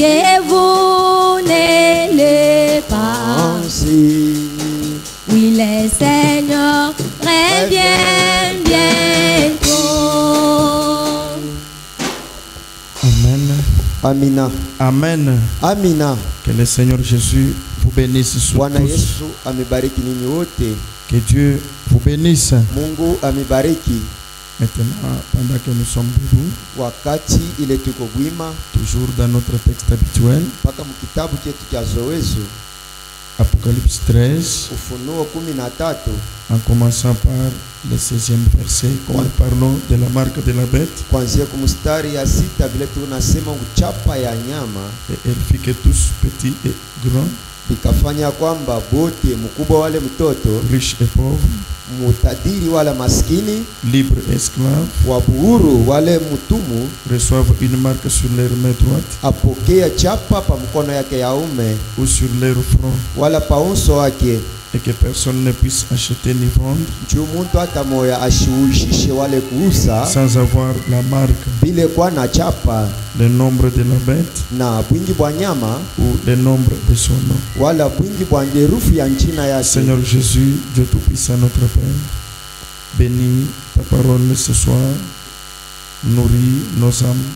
que vous n'allez pas. Oui, le Seigneur revient bientôt. Amen. Amina. Amen. Amina. Que le Seigneur Jésus vous bénisse sur Bwana tous. Yesu amebariki ninyi wote. Que Dieu vous bénisse. Mungu amebariki. Maintenant, pendant que nous sommes debout, Wakati ile tuko bwima, toujours dans notre texte habituel, mpaka mkitabu chetu cha zoezo Apocalypse 13, Ufunuo 13, en commençant par le 16e verset, quand nous parlons de la marque de la bête, kuanzia kumstari ya 6 vile tunasema uchapa ya nyama, et elle fit que tous, petits et grands, ikafanya kwamba bote mkubwa wale mtoto, riches et pauvres, mutadiri wala maskini, libres et esclaves, wabuhuru wale mtumu, reçoivent une marque sur leur main droite apokea chapa pa mkono yake ya ume ou sur leur front, wala pa uso wake, et que personne ne puisse acheter ni vendre juu muntu hata moya ashiwishishe wale kuusa sans avoir la marque, bile kwa na chapa le nombre de la bête na bwingi bwa nyama ou le nombre de son nom. wala bwingi bwa nderufu ya nchina yake. Seigneur Jésus, Dieu Tout-Puissant, notre Père, bénis ta parole ce soir, nourris nos âmes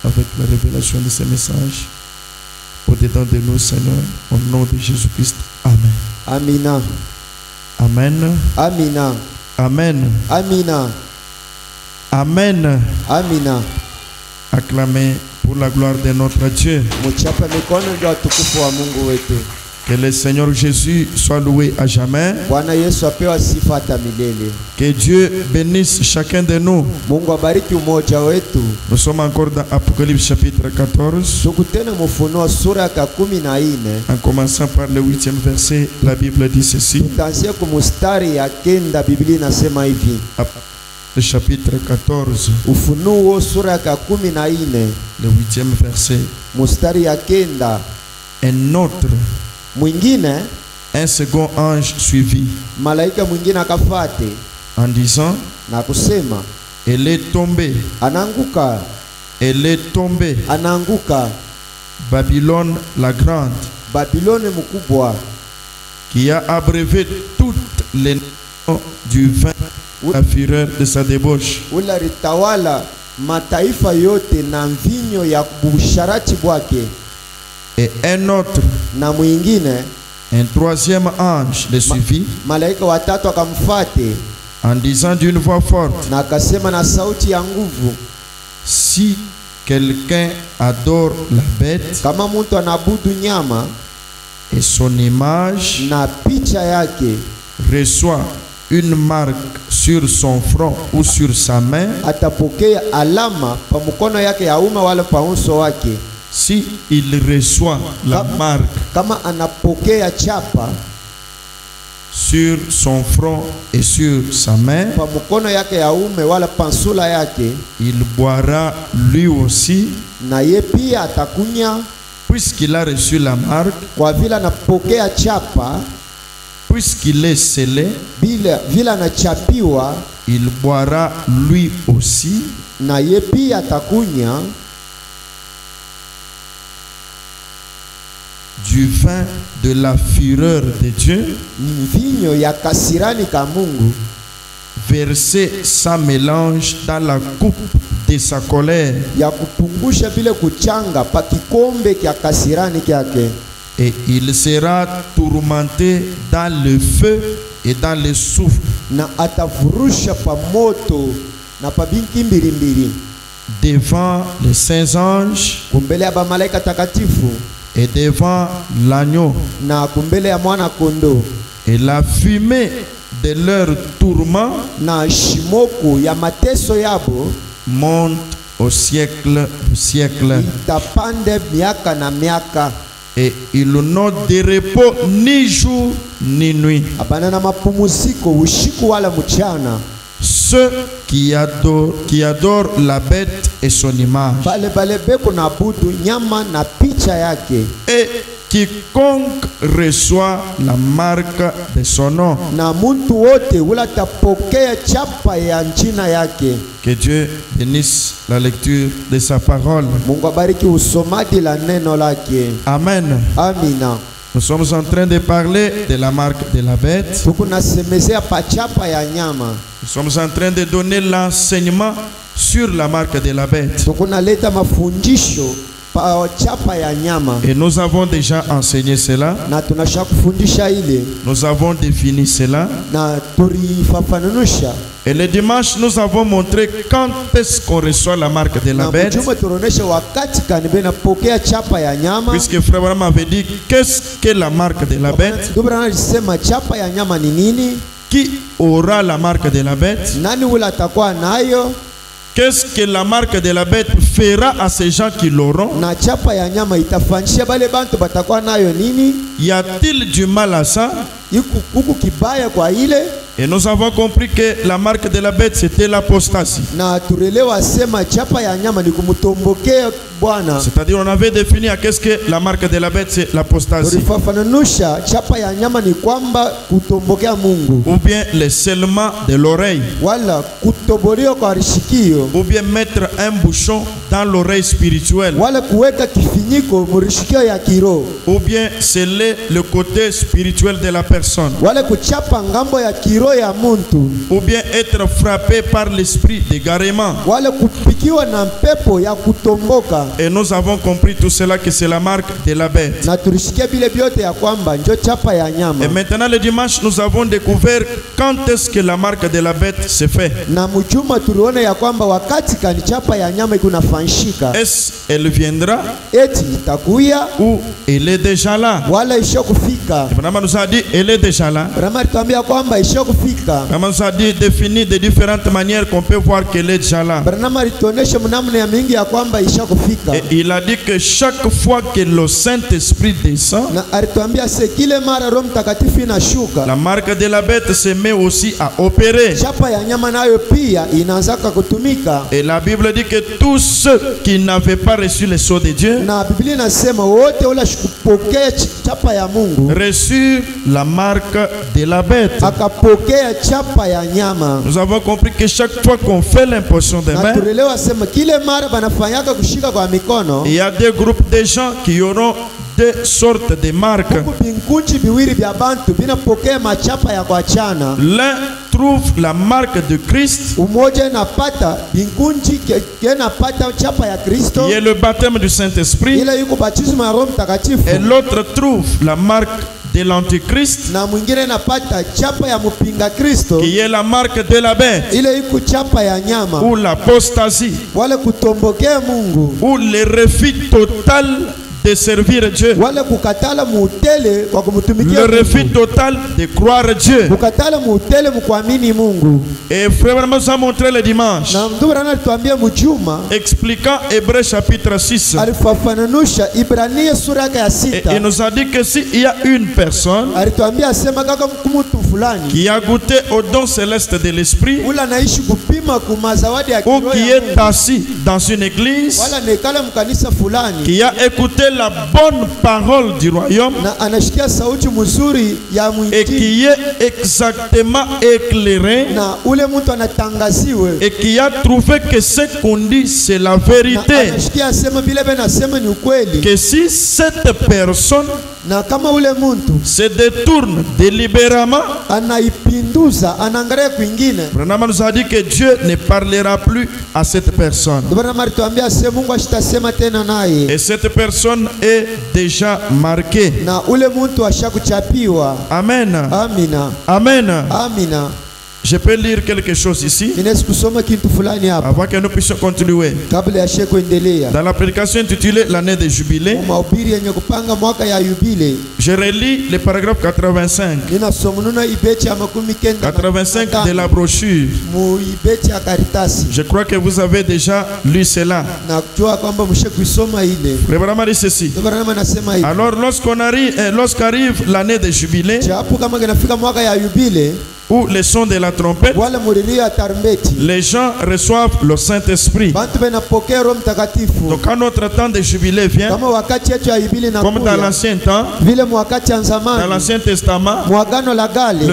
avec la révélation de ces messages. Au-dedans de nous, Seigneur, au nom de Jésus-Christ. Amen. Amina. Amen. Amina. Amen. Amina. Amen. Amina. Acclamez pour la gloire de notre Dieu. Muchapa mikono ndio utukufu wa Mungu wetu. Que le Seigneur Jésus soit loué à jamais. Bwana Yesu apewa sifa hata milele. Que Dieu bénisse chacun de nous. Mungu abariki umoja wetu. Nous sommes encore dans Apocalypse chapitre 14. Tuko tena Ufunuo sura ya 14. En commençant par le 8e verset, la Bible dit ceci. Tutaanzia kumstari ya 9, Biblia inasema hivi. Le chapitre 14, Ufunuo sura ya 14, le 8e verset. mstari ya 9. Un autre, Mwingine, un second ange suivit malaika mwingine akafate en disant, na kusema, elle est tombée, anaanguka, elle est tombée, anaanguka, Babylone la grande, Babiloni mkubwa, qui a abrévé toutes les nations du vin, la fureur de sa débauche. ula ritawala mataifa yote na mvinyo ya busharati bwake. Et un autre, Na mwingine, un troisième ange le suivit malaika watatu akamfate en disant d'une voix forte, na akasema na sauti ya nguvu, si quelqu'un adore la bête kama mtu anabudu nyama et son image, na picha yake, reçoit une marque sur son front ou sur sa main, atapokea alama pa mkono yake ya ume wala pa uso wake. si il reçoit la marque Kama anapokea chapa sur son front et sur sa main, pa mkono yake ya ume wala pansula yake, il boira lui aussi, na ye pia atakunya, puisqu'il a reçu la marque, kwa vile anapokea chapa, puisqu'il est scellé, vile anachapiwa, il boira lui aussi na ye pia atakunya du vin de la fureur de Dieu, mvinyo ya kasirani ka Mungu, versé sans mélange dans la coupe de sa colère, ya kupungusha vile kuchanga pa kikombe kya kasirani kyake, et il sera tourmenté dans le feu et dans le souffle na atavurusha pa moto na pa binki mbili devant les saints anges kumbele ya bamalaika takatifu et devant l'agneau, na kumbele ya mwana kondo, et la fumée de leur tourment na shimoko ya mateso yabo monte au siècle du siècle, itapande miaka na miaka, et il n'a de repos ni jour ni nuit. hapana na mapumziko usiku wala mchana. Ceux qui adorent la bête et son image, Bale beko na budu nyama na picha yake, et quiconque reçoit la marque de son nom. Na muntu wote ula tapokea chapa ya jina yake. Que Dieu bénisse la lecture de sa parole. Mungu abariki usomaji la neno lake. Amen. Amina. Nous sommes en train de parler de la marque de la bête. Tukunasemezea pa chapa ya nyama. Nous sommes en train de donner l'enseignement sur la marque de la bête. Tukunaleta mafundisho pa chapa ya nyama. Et nous avons déjà enseigné cela. Na tunasha kufundisha ile. Nous avons défini cela. Na turifafanusha. Et le dimanche, nous avons montré quand est-ce qu'on reçoit la marque de la bête. Puisque Frère Branham avait dit, qu'est-ce que la marque de la bête? Qui aura la marque de la bête? Qu'est-ce que la marque de la bête fera à ces gens qui l'auront? Y a-t-il du mal à ça? Et nous avons compris que la marque de la bête c'était l'apostasie. C'est-à-dire on avait défini à qu'est-ce que la marque de la bête, c'est l'apostasie. Ou bien le scellement de l'oreille. Ou bien mettre un bouchon dans l'oreille spirituelle. Ou bien sceller le côté spirituel de la personne. Ou bien être frappé par l'esprit d'égarement. Et nous avons compris tout cela que c'est la marque de la bête. Et maintenant le dimanche nous avons découvert quand est-ce que la marque de la bête se fait. Est-ce qu'elle viendra ou elle est déjà là? Vraiment nous a dit elle est déjà là. Vraiment nous a dit définir de différentes manières qu'on peut voir qu'elle est déjà là. Et il a dit que chaque fois que le Saint-Esprit descend, la marque de la bête se met aussi à opérer. Et la Bible dit que tous ceux qui n'avaient pas reçu le sceau de Dieu reçurent la marque de la bête. Nous avons compris que chaque fois qu'on fait l'imposition des mains, il y a des groupes de gens qui auront deux sortes de marques. L'un trouve la marque de Christ, qui est le baptême du Saint-Esprit, et l'autre trouve la marque de l'Antichrist, qui est la marque de la bête, ou l'apostasie, ou le refus total de servir Dieu, le refus total de croire Dieu. Et Frère nous a montré le dimanche, expliquant Hébreux chapitre 6. Et il nous a dit que s'il y a une personne qui a goûté au don céleste de l'esprit, ou qui est assis dans une église, qui a écouté la bonne parole du royaume et qui est exactement éclairé et qui a trouvé que ce qu'on dit c'est la vérité, que si cette personne se détourne délibérément, Branham nous a dit que Dieu ne parlera plus à cette personne. Et cette personne est déjà marquée. Amen. Amen. Je peux lire quelque chose ici avant que nous puissions continuer. Dans la prédication intitulée l'année des jubilés, je relis le paragraphe 85. 85 de la brochure. Je crois que vous avez déjà lu cela. Le Branham dit ceci. Alors lorsqu'arrive l'année des jubilés, où ou le son de la trompette, wala mulilio ya tarumbeti, les gens reçoivent le Saint-Esprit. bantu benapokea Roho Mtakatifu. Donc quand notre temps de jubilé vient, Kama wakati yetu ya Biblia na comme dans l'Ancien temps, vile mwakati ya dans zamani, l'Ancien Testament, mwagano la gale,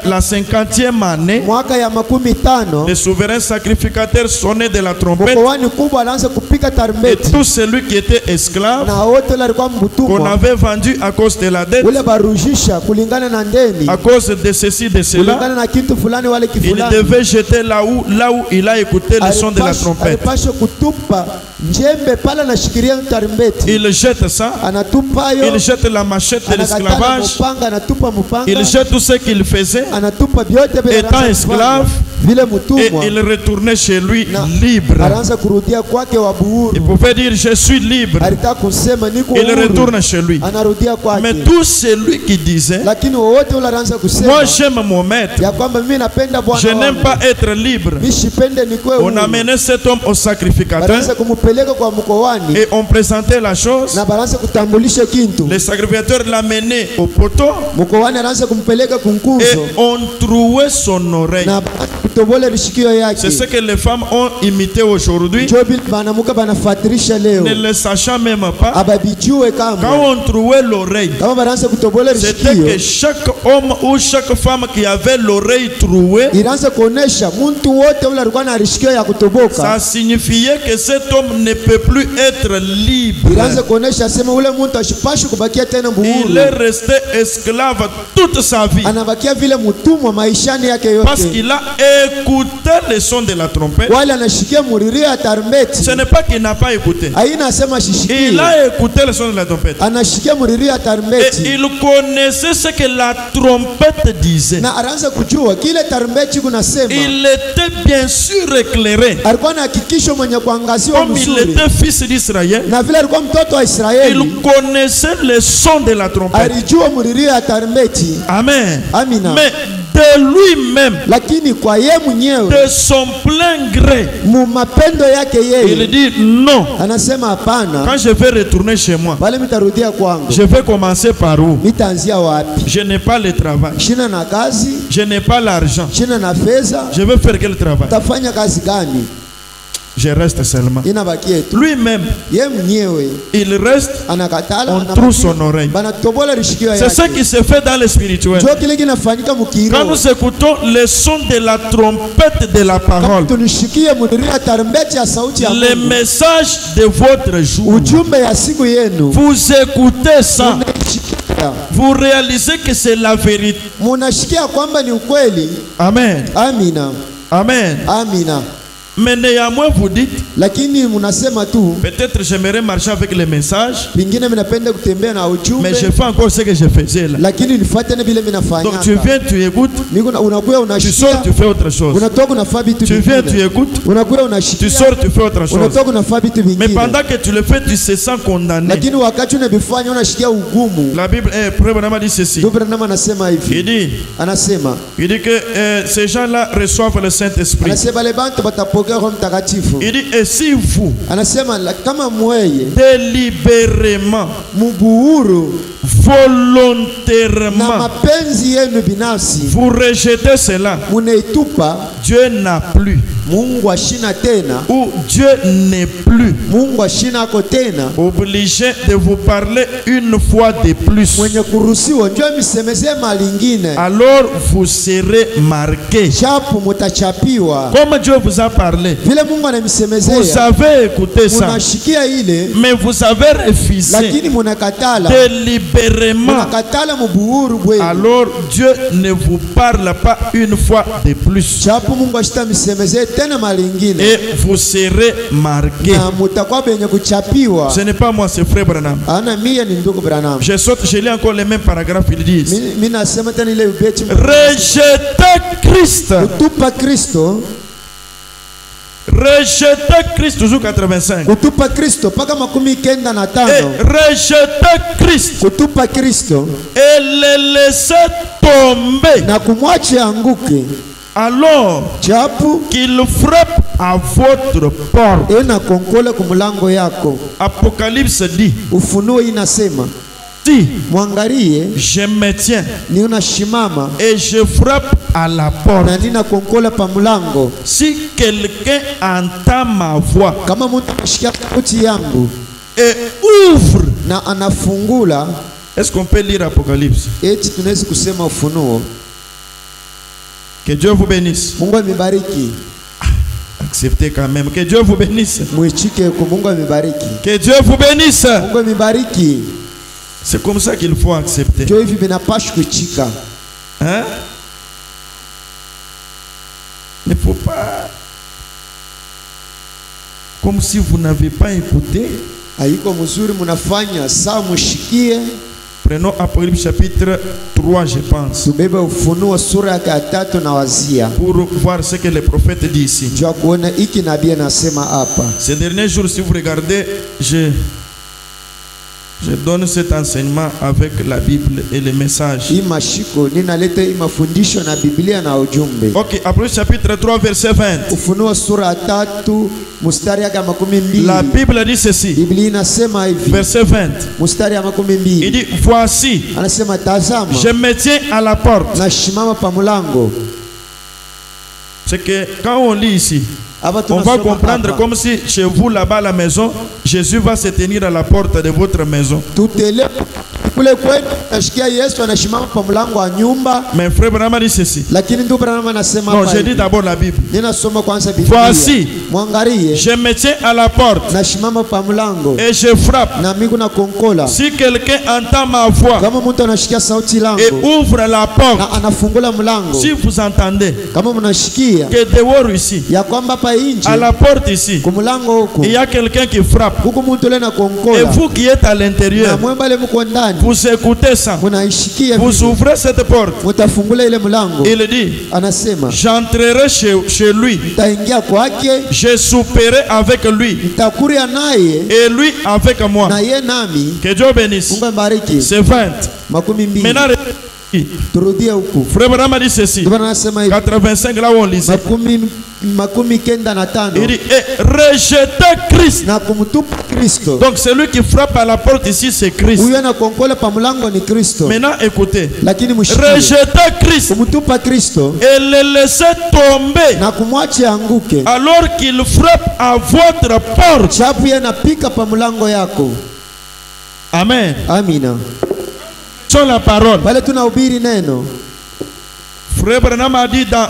la 50e année, mwaka ya 50, le souverain sacrificateur sonnait de la trompette, mkoani kubwa alianza kupika et tarumbeti, tout celui qui était esclave, na wote wale walikuwa qu'on mbutumwa avait vendu à cause de la dette, ule barujisha kulingana na ndeni, à cause de ceci, de cela, kulingana na kitu fulani wale il kifulani, devait jeter là où il a écouté le son de la trompette. alipasha kutupa njembe pala na shikiria tarumbeti, Il jette ça, anatupa yo, il jette la machette de anakatana l'esclavage, mupanga, anatupa mupanga, il jette tout ce qu'il faisait, anatupa vyote vile étant anaanza esclave, kufanya. Vile et mutumwa il retournait chez lui na libre. anaanza kurudia kwake wa Il buhuru, pouvait dire je suis libre. alitaka kusema niko Il huru, retourne chez lui. anarudia Mais kwake. tout celui qui disait Lakini wote ule anaanza moi kusema j'aime mon maître, ya kwamba mimi napenda je bwana n'aime wangu, pas être libre, mimi sipende nikwe on huru. amenait cet homme au sacrificateur Banaanza kumupeleka kwa mkoani et on présentait la chose. na banaanza kutambulisha kintu, Le sacrificateur l'amenait au poteau mkoani anaanza kumpeleka et kunkuzo on trouait son oreille. na kutobole lishikio C'est ce yake. que les femmes ont imité aujourd'hui, Jobi banamuka banafatirisha leo, ne le sachant même pas. ababijue Quand kama on trouvait l'oreille, kama banaanza kutobola c'était lishikio, que chaque homme ou chaque femme qui avait l'oreille trouée, iraanza kuonesha muntu wote ule alikuwa na lishikio ya ça kutoboka, signifiait que cet homme ne peut plus être libre. iraanza kuonesha sema ule muntu ashipashi kubakia tena Il buhuru, est resté esclave toute sa vie anabakia vile mutumwa maishani yake parce yote, qu'il a écouté le son de la trompette. wale anashikia muririo ya tarumbeti. Ce n'est pas qu'il n'a pas écouté. Aina asema Il shishikie, a écouté le son de la trompette. anashikia muririo ya Et tarumbeti il connaissait ce que la trompette disait. na anaanza kujua kile tarumbeti kunasema. Il était bien sûr éclairé. Alikuwa na hakikisho mwenye kuangaziwa Comme il mzuri, était fils d'Israël, na vile alikuwa mtoto wa Israeli il connaissait le son de la trompette. alijua muririo ya tarumbeti. Amen. Amina. Mais de lui-même, Lakini kwa ye mwenyewe de son plein gré, mu mapendo yake il yeye dit non. anasema hapana, Quand je vais retourner chez moi, bali mitarudia kwangu. je vais commencer par où? Mitaanzia wapi? Je n'ai pas le travail. Shina na kazi, Je n'ai pas l'argent. shina na fedha, Je vais faire quel travail? tafanya kazi gani? Je reste seulement. Inabakie tu Lui-même, ye mwenyewe il reste, anakatala, on trouve son oreille. banatobola lishikio C'est ce yake. qui se fait dans le spirituel. Jo kile kinafanyika Quand mukiro, nous écoutons le son de la trompette de la parole, tunishikie muririo ya tarumbeti ya sauti ya le Mungu, message de votre jour, ujumbe ya siku yenu, vous écoutez ça, munashikia, vous réalisez que c'est la vérité. munashikia kwamba ni ukweli. Amen. Amina, Amen. amina. Mais néanmoins, vous dites, Lakini munasema tu peut-être j'aimerais marcher avec le message, pengine mnapenda kutembea na ujumbe, mais je fais encore ce que je faisais là. lakini nifuate na vile minafanya. Donc tu viens, tu écoutes, Unakuya tu sors, unashikia, tu fais autre chose. unatoka unafaa vitu Tu viens, tu vingine. écoutes, Unakuya tu unashikia, sors, tu fais autre chose. unatoka unafaa vitu Mais vingine. pendant que tu le fais, tu te sens condamné. Lakini wakati unavifanya unashikia ugumu. La Bible, Président dit ceci. Ndio Branham anasema hivi. Il Il dit que ces gens-là reçoivent le Saint-Esprit. anasema le bantu batapokea Roho Mtakatifu. Il dit, et si vous, Anasema kama mweye délibérément, mubuhuru na volontairement, mapenzi yenu binafsi vous rejetez cela, munaitupa, Dieu n'a plus, Mungu ashina tena, ou Dieu n'est plus Mungu ashina ako tena, obligé de vous parler une fois de plus. mwenye kuruhusiwa ndio misemezee malingine, Alors vous serez marqués. chapu mutachapiwa. Comme Dieu vous a parlé, Vile Mungu vous anamisemezea, avez écouté ça, munashikia ile, mais vous avez refusé lakini munakatala, délibérément. munakatala mubuhuru bwenu. Alors Dieu ne vous parle pas une fois de plus. Chapu Mungu ashita misemezee tena malingine, Et vous serez marqués. na mutakuwa benye kuchapiwa. Ce n'est pas moi, c'est frère Branham. Ana mia ni ndugu Branham. Je lis encore les mêmes paragraphes. Ils disent, Mimi nasema tena ile ubeti, rejetez Christ. kutupa Kristo, Rejetez Christ, toujours 85. kutupa Kristo paka 95, Et rejetez Christ. kutupa Kristo Et le laissez tomber. na kumwache anguke, Alors chapu qu'il frappe à votre porte. ena konkole kumulango yako. Apocalypse dit, Ufunuo inasema mwangalie, je me tiens ninashimama et je frappe à la porte. na ninakonkola pa mlango. Si quelqu'un entend ma voix Kama mtu anasikia sauti yangu et ouvre, na anafungula, est-ce qu'on peut lire Apocalypse? eti tunaweza kusema Ufunuo. Que Dieu vous bénisse. Mungu amebariki. Acceptez quand même. Que Dieu vous bénisse. Muichike kwa Mungu amebariki. Que Dieu vous bénisse. Mungu amebariki. C'est comme ça qu'il faut accepter. Ndio hivi vinapaswa kuchika. Hein? Il ne faut pas, comme si vous n'avez pas écouté. Haiko mzuri mnafanya saa mushikie. Prenons Apocalypse chapitre 3, je pense. Tubebe Ufunuo sura ya 3 na wazia. Pour voir ce que le prophète dit ici. Njoo kuona hiki nabii anasema hapa. Ces derniers jours, si vous regardez, je donne cet enseignement avec la Bible et les messages. Hii mashiko ninaleta hii mafundisho na Biblia na ujumbe. Ok, Apocalypse chapitre 3, verset 20. Ufunuo sura ya 3 mstari ya 12. La Bible dit ceci. Biblia inasema hivi. Verset 20. Mstari ya 12. Il dit, voici, Anasema tazama, je me tiens à la porte. nashimama pa mlango. C'est que quand on lit ici, Hapa on va tunasoma comprendre hapa. comme si chez vous là-bas à la maison, Jésus va se tenir à la porte de votre maison. Tutele kule kwetu nashikia Yesu anashimama pa mlango wa nyumba, Mais frère Branham dit ceci. lakini ndio Branham anasema Non, hapa. je dis d'abord la Bible. Ninasoma kwanza Biblia. Voici, Mwangalie, je me tiens à la porte nashimama pa mlango et je frappe. na mimi na konkola. Si quelqu'un entend ma voix Kama mtu anashikia sauti langu et ouvre la porte, na anafungula mlango, si vous entendez kama mnashikia que dehors ici, ya kwamba hapa nje à la porte ici, kwa mlango huko il y a quelqu'un qui frappe, huko mtu leo na et konkola, vous qui êtes à na l'intérieur, mwembale mko ndani, vous écoutez ça, mnaishikia, vous ouvrez cette porte. mtafungula ile mlango. Il dit, Anasema j'entrerai chez lui, taingia kwake, je souperai avec lui nitakuria naye et lui avec moi. na ye nami. Que Dieu bénisse. Mungu ambariki. C'est 20. Makumi mbili. Maintenant, Turudie huku. Frère Branham a dit ceci. Ndio anasema hivi. 85, là où on lisait. Makumi kenda na tano. Il dit, et rejetez Christ. Na kumtupa Kristo. Donc celui qui frappe à la porte ici, c'est Christ. Huyo anakonkola pa mlango ni Kristo. Maintenant, écoutez. Lakini mshikie. Rejetez Christ Kumtupa Kristo et le laissez tomber na kumwache anguke. alors qu'il frappe à votre porte. Chapu yanapika pa mlango yako. Amen. Amina. Sur la parole. Pale tunahubiri neno. Frère Branham a dit dans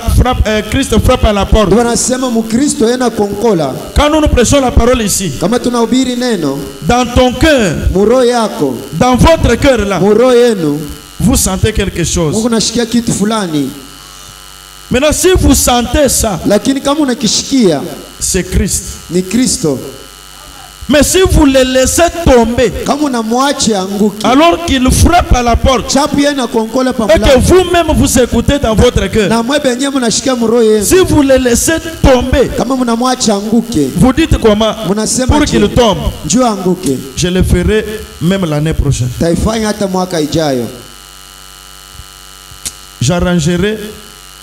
Christ frappe à la porte. Ndio anasema Mkristo yana konkola. Quand nous prêchons la parole ici, Kama tunahubiri neno, dans ton cœur, muro yako, dans votre cœur là, muro yenu, vous sentez quelque chose. Mungu nashikia kitu fulani. Maintenant, si vous sentez ça, Lakini kama unakishikia c'est Christ. ni Kristo. Mais si vous le laissez tomber, Kama unamwache anguke, alors qu'il frappe à la porte, chapu yana konkola pa et que mlango. vous-même vous écoutez dans votre cœur, Na mwe benye mnashikia muro yenu. si vous le laissez tomber, Kama mnamwache anguke, vous dites comment? mnasema Pour qu'il tombe, njoo anguke. je le ferai même l'année prochaine. Taifanya hata mwaka ijayo. J'arrangerai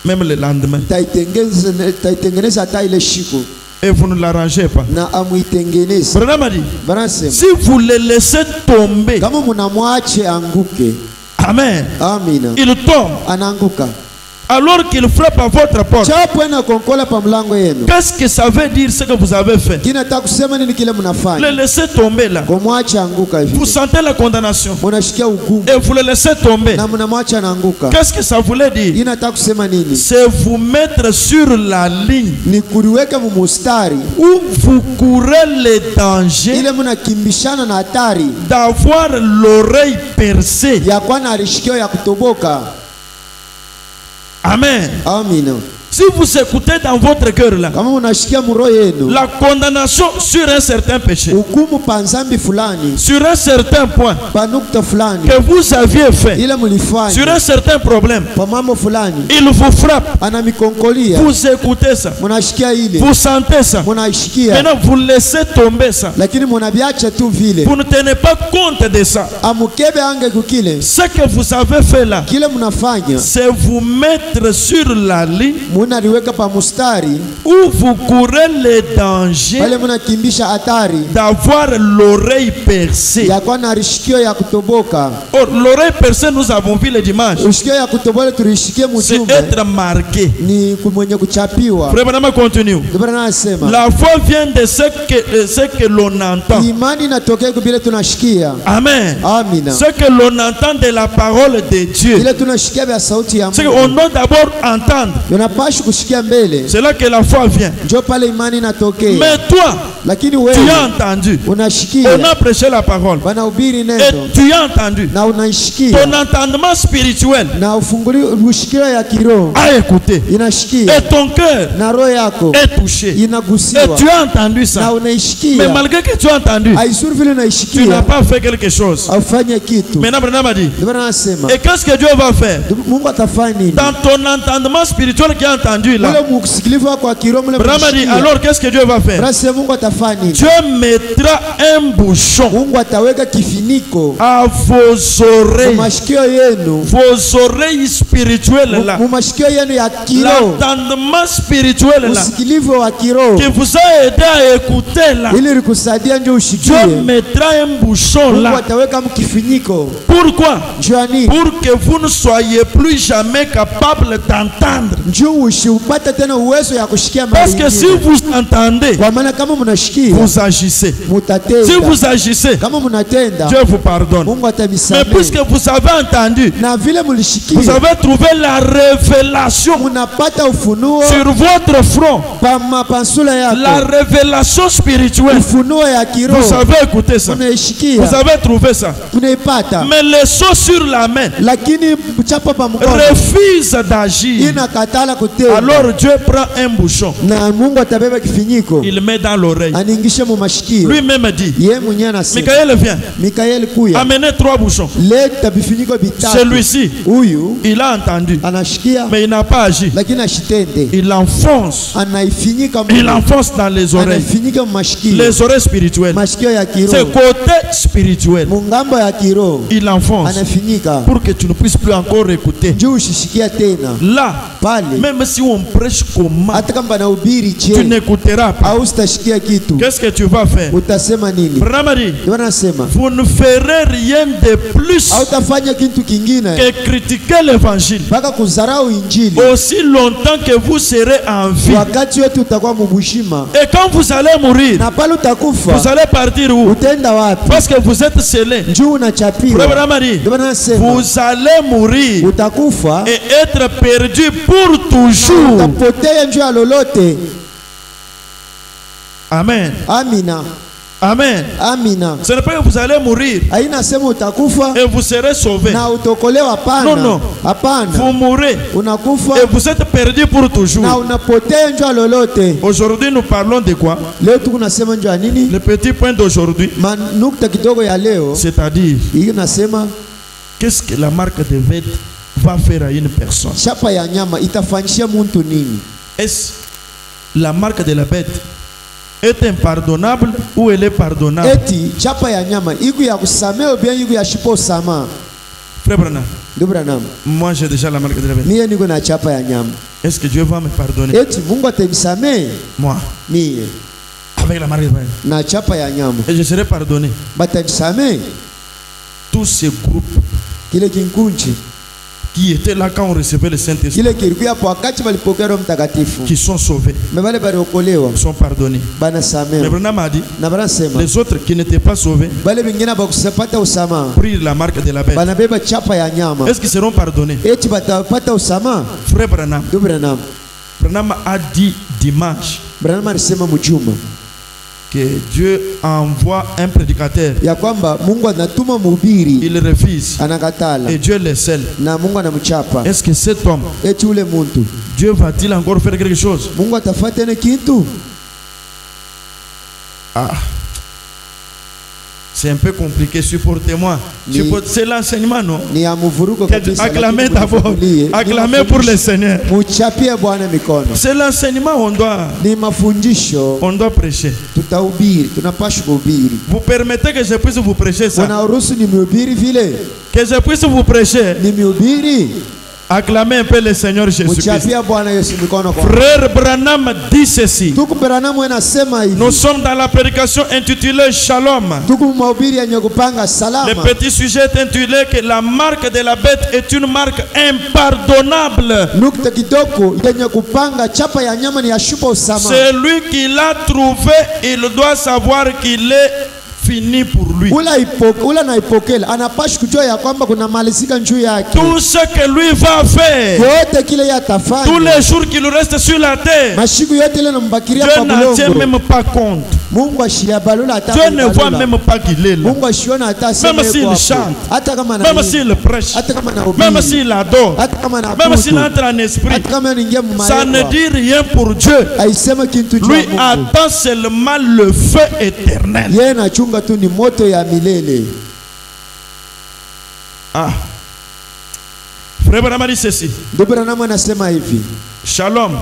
même le lendemain. Taitengeneza hata ile siku. Et vous ne l'arrangez pas. Na amuitengeneze. Branham a dit, Banasema si vous le laissez tomber, kama mnamwache anguke, amen, amina, il tombe, anaanguka. alors qu'il frappe à votre porte. Chapu yana konkola pa mlango yenu. Qu'est-ce que ça veut dire ce que vous avez fait? Kinataka kusema nini kile Le mnafanya? laissez tomber là. Kumwacha anguka hivi. Vous sentez la condamnation Mnashikia hukumu et vous le laissez tomber. na mnamwacha anaanguka. Qu'est-ce que ça voulait dire? Inataka kusema nini? C'est vous mettre sur la ligne Ni kuliweka mumustari où vous courez le danger ile mnakimbishana na hatari d'avoir l'oreille percée. ya kuwa na rishikio ya kutoboka. Amen. Amina. Si vous écoutez dans votre cœur là, Kama unashikia muro yenu la condamnation sur un certain péché, hukumu pa nzambi fulani, sur un certain point pa nukta fulani que vous aviez fait, ile sur mulifanya un certain problème, pa mambo fulani, il vous frappe. anamikonkolia, Vous écoutez ça, mnashikia ile, vous sentez ça. mnaishikia, Maintenant, vous laissez tomber ça. lakini mnabiacha tu vile. Vous ne tenez pas compte de ça. Amukebe ange kukile Ce que vous avez fait là, kile mnafanya, c'est vous mettre sur la ligne munaliweka pa mustari où vous courez le danger pale munakimbisha hatari d'avoir l'oreille percée. ya kuwa na rishikio ya kutoboka. Or, l'oreille percée, nous avons vu le dimanche, Rishikio ya kutobola tulishikie c'est mujumbe être marqué. ni mwenye kuchapiwa. Frère Branham continue. Ndio nasema La foi vient de ce que l'on entend. imani inatokea kubile tunashikia. Amen. Amina. Ce que l'on entend de la parole de Dieu. Ile tunashikia vya sauti ya C'est Mungu. qu'on doit d'abord entendre. Tunapaswa kushikia mbele. C'est là que la foi vient. Ndio pale imani inatokea. Mais toi, Lakini tu wewe as entendu. unashikia. On a prêché la parole. Wanahubiri Et neno tu as entendu. na unaishikia. Ton entendement spirituel Na ufunguli ushikio ya kiroho a écouté. inashikia. Et ton cœur Na roho yako est touché. Et inagusiwa. tu as entendu Na ça. Mais unaishikia. malgré que tu as entendu, Haisuri vile tu n'as unaishikia. pas fait quelque chose. Aufanye kitu. Maintenant, Branham a dit. Ndio nasema. Et qu'est-ce que Dieu va faire? Mungu atafanya nini? Dans ton entendement spirituel qui a entendu là, Ule mkusikilivu wako wa kiroho mle Branham a dit, mshikia. alors qu'est-ce que Dieu va faire? Basi Mungu atafanya nini? Dieu mettra un bouchon Mungu ataweka kifiniko à vos oreilles, mumashikio yenu, vos oreilles spirituelles là, mumashikio yenu ya kiroho, l'entendement spirituel là, usikilivu wa kiroho, qui vous a aidé à écouter là. ili likusaidia ndio ushikie. Dieu mettra un bouchon Mungu là. ataweka mkifiniko. Pourquoi? Njoo nini? Pour que vous ne soyez plus jamais capable d'entendre. Njoo usipate tena uwezo ya kushikia Parce mara que si nyingine. vous entendez, Kwa maana kama mnashikia vous agissez. Si mutatenda. vous agissez, Kama mnatenda Dieu vous pardonne. Mungu Mais atabisamehe. puisque vous avez entendu, Na vile vous mlishikia avez trouvé la révélation munapata ufunuo sur votre front, pa mapansula la yako. révélation spirituelle. Ufunuo ya Vous kiroho avez écouté ça. unaishikia. Vous avez trouvé ça. Unaipata. Mais les choses sur la main Lakini chapa pa mkono refusent d'agir. inakatala kutenda. Alors Dieu prend un bouchon, Na Mungu atabeba kifiniko il met dans l'oreille. aniingishe mu mashikio. Lui-même dit, Yeye mwenyewe anasema, Michael vient, Mikaeli kuya amenez 3 bouchons. leta vifiniko vitatu. Celui-ci, Huyu il a entendu, anashikia mais il n'a pas agi. lakini ashitende. Il enfonce, Anaifinika il enfonce dans les oreilles, anaifinika mu mashikio. les oreilles spirituelles. Mashikio ya C'est kiroho. côté spirituel. Mungambo ya kiroho Il enfonce anafinika. pour que tu ne puisses plus encore écouter. Njoo ushishikia tena. Là, Pale même si on prêche comment, hata kama banahubiri tu je n'écouteras pas. au sitashikia kitu. Qu'est-ce que tu vas faire? Utasema nini? Branham a dit, Ndio nasema vous ne ferez rien de plus hautafanya kitu kingine que critiquer l'évangile. mpaka kudharau injili. Aussi longtemps que vous serez en vie. Wakati wote utakuwa mubushima, Et quand vous allez mourir, na pale vous utakufa allez partir où? utaenda wapi? Parce que vous êtes scellés. Njoo unachapiwa. Branham a dit, Ndio nasema vous allez mourir utakufa, et être perdu pour toujours. utapotea njoo ya lolote. Amen. Amina, Amen. amina. Ce n'est pas que vous allez mourir Haina sema utakufa et vous serez sauvés. na utokolewa. Hapana, Non, non. hapana. Vous mourrez Unakufa et vous êtes perdu pour na toujours. unapotea njoo ya lolote. Aujourd'hui, nous parlons de quoi? Leo tuko nasema njoo ya nini? Le petit point d'aujourd'hui, Nukta kidogo ya leo c'est-à-dire, hii nasema qu'est-ce que la marque de bête va faire à une personne? chapa ya nyama itafanyishia muntu nini? Est-ce la marque de la bête est impardonnable ou elle est pardonnable? Eti chapa ya nyama iku ya kusamea ou bien iku ya shipo sama? Frère Branham, Ndugu Branham, moi j'ai déjà la marque de la bête. mie niko na chapa ya nyama. Est-ce que Dieu va me pardonner? Eti Mungu atanisamee Moi, mie avec la marque de la bête. na chapa ya nyama, Et je serai pardonné. batanisamee. Tous ces groupes Kile kinkunchi qui étaient là quand on recevait le Saint-Esprit, kile kilikuwa hapo wakati walipokea Roho Mtakatifu, qui sont sauvés, mebale baliokolewa sont pardonnés. Mais banasamewa. Branham a dit, Na banasema les autres qui n'étaient pas sauvés bale bingine bakusapata usama prirent la marque de la bête. banabeba chapa ya nyama. Est-ce qu'ils seront pardonnés? Eti batapata usama. Frère Branham, Ndugu Branham, Branham a dit dimanche Branham alisema mjuma que Dieu envoie un prédicateur. ya kwamba Mungu anatuma mhubiri Il refuse anakatala et Dieu le scelle. na Mungu anamchapa. Est-ce que cet homme, Eti ule muntu Dieu va-t-il encore faire quelque chose? Mungu atafanya tena kitu? Ah, c'est un peu compliqué, supportez-moi. C'est l'enseignement, non? Ni ya mvuruko kabisa. Acclamez lakini d'abord. mtufungulie. Acclamez pour le Seigneur. Muchapie Bwana mikono. C'est l'enseignement, Ni mafundisho on doit prêcher. tutahubiri, tunapaswa kuhubiri. Vous permettez que je puisse vous prêcher ça? Unaruhusu ni mhubiri vile? Que je puisse vous prêcher. Ni mhubiri? Acclamez un peu le Seigneur Jésus-Christ. Mchapia Bwana Yesu mikono kwa. Frère Branham dit ceci. Tuku Branham anasema hivi. Nous sommes dans la prédication intitulée Shalom. Tuku mahubiri yenye kupanga salama. Le petit sujet est intitulé que la marque de la bête est une marque impardonnable. Nukta kidogo yenye kupanga chapa ya nyama ni ya shupa usama. Celui qui l'a trouvé, il doit savoir qu'il est fini pour lui. Ula na ipokela anapashi kujua ya kwamba kuna malizika njuu yake. Tout ce que lui va faire, yote kile yatafanya, tous les jours qu'il reste sur la terre, mashiku yote ile nambakiria Dieu kwa n'en tient bulongo. même pas compte. Mungu ashiabalula hata Dieu ne voit même pas qu'il est là. Mungu ashiona hata Même s'il chante, hata kama même s'il prêche, hata kama na même s'il adore, hata kama na même s'il entre en esprit, hata kama anaingia ça ne dit rien pour Dieu. aisema kintu cha Lui Mungu. attend seulement le feu éternel. Yeye anachunga tu ni moto ya milele. Ah. Frère Branham dit ceci. Ndugu Branham anasema hivi. Shalom.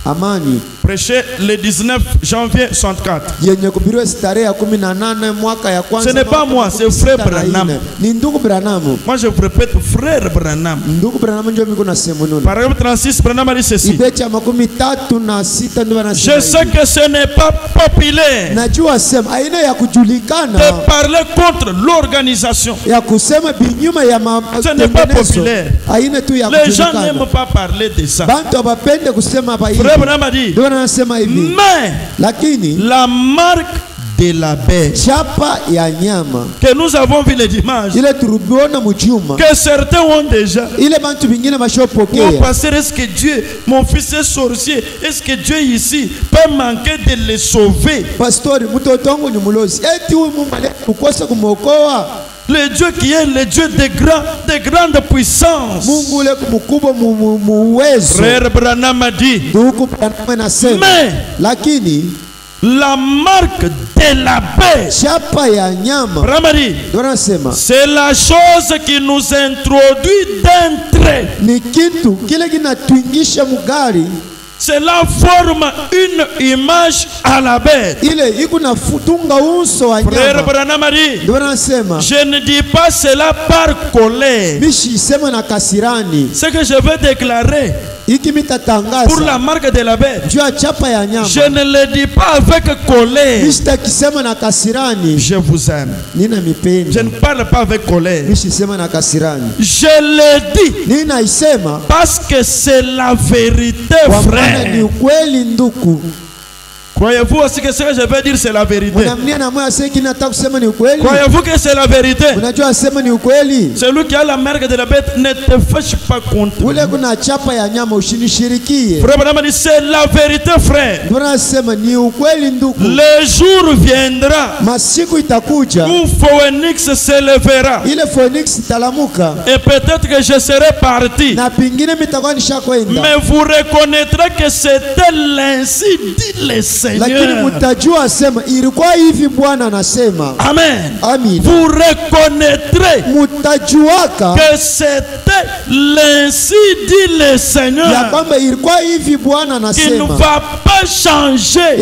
Amani. Prêché le 19 janvier 64. Yenye kubiriwa starehe ya 18 mwaka ya kwanza. Ce n'est pas moi, c'est frère Branham. Ni ndugu Branham. Moi je vous répète, frère Branham. Ndugu Branham ndio miko nasema nini. Paragraphe 36, Branham dit ceci. Ibecha 36 ndio anasema. Je sais que ce n'est pas populaire. Najua sema aina ya kujulikana. De parler contre l'organisation. Ya kusema binyuma ya ce n'est pas populaire. Aina tu ya kujulikana. Les gens n'aiment pas parler de ça. Bantu abapende kusema hapa hivi. Frère Branham a dit. Mais lakini la marque de la bête chapa ya nyama que nous avons vu le dimanche, ile turubiona mujuma, que certains ont déjà, ile bantu bingine bashopokea. Mon pasteur, est-ce que Dieu, mon fils est sorcier, est-ce que Dieu ici peut manquer de le sauver? Pastori, mtoto wangu ni mulozi, eti huyu Mungu alikukosa kumokoa? Le Dieu qui est le Dieu de grande puissance. Mungu ule mkubwa muwezo. Frère Branham a dit. Mais lakini la marque de la bête, chapa ya nyama, c'est la chose qui nous introduit d'entrée. Ni kitu kile kinatuingisha mugari. Cela forme une image à la bête. Frère Branham a dit, je ne dis pas cela par colère. Ce que je veux déclarer pour la marque de la bête, je ne le dis pas avec colère. Je vous aime. Je ne parle pas avec colère. Je le dis parce que c'est la vérité, frère. Croyez-vous aussi que ce que je vais dire c'est la vérité? Croyez-vous que c'est la vérité? Celui qui a la marque de la bête ne te fâche pas contre. Frère Branham dit c'est la vérité, frère. Le jour viendra où Phoenix s'élèvera. Et peut-être que je serai parti. Mais vous reconnaîtrez que c'était l'ainsi dit le Seigneur. Amen. Vous reconnaîtrez que c'était l'ainsi dit le Seigneur qui ne va pas changer.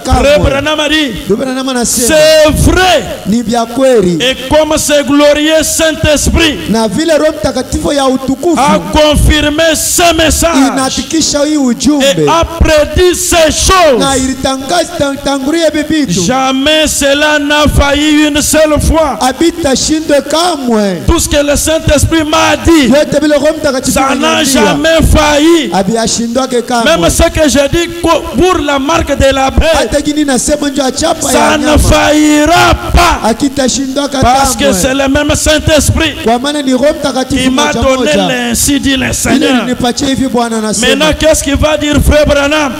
Frère Branham a dit, c'est vrai. Et comme c'est glorieux Saint-Esprit a confirmé ce message et a prédit ces choses, jamais cela n'a failli une seule fois. Tout ce que le Saint-Esprit m'a dit, ça n'a jamais failli. Même ce que je dis pour la marque de la bête, ça ne faillira pas. Parce que c'est le même Saint-Esprit qui m'a donné l'ainsi dit le Seigneur. Maintenant, qu'est-ce qu'il va dire, frère Branham?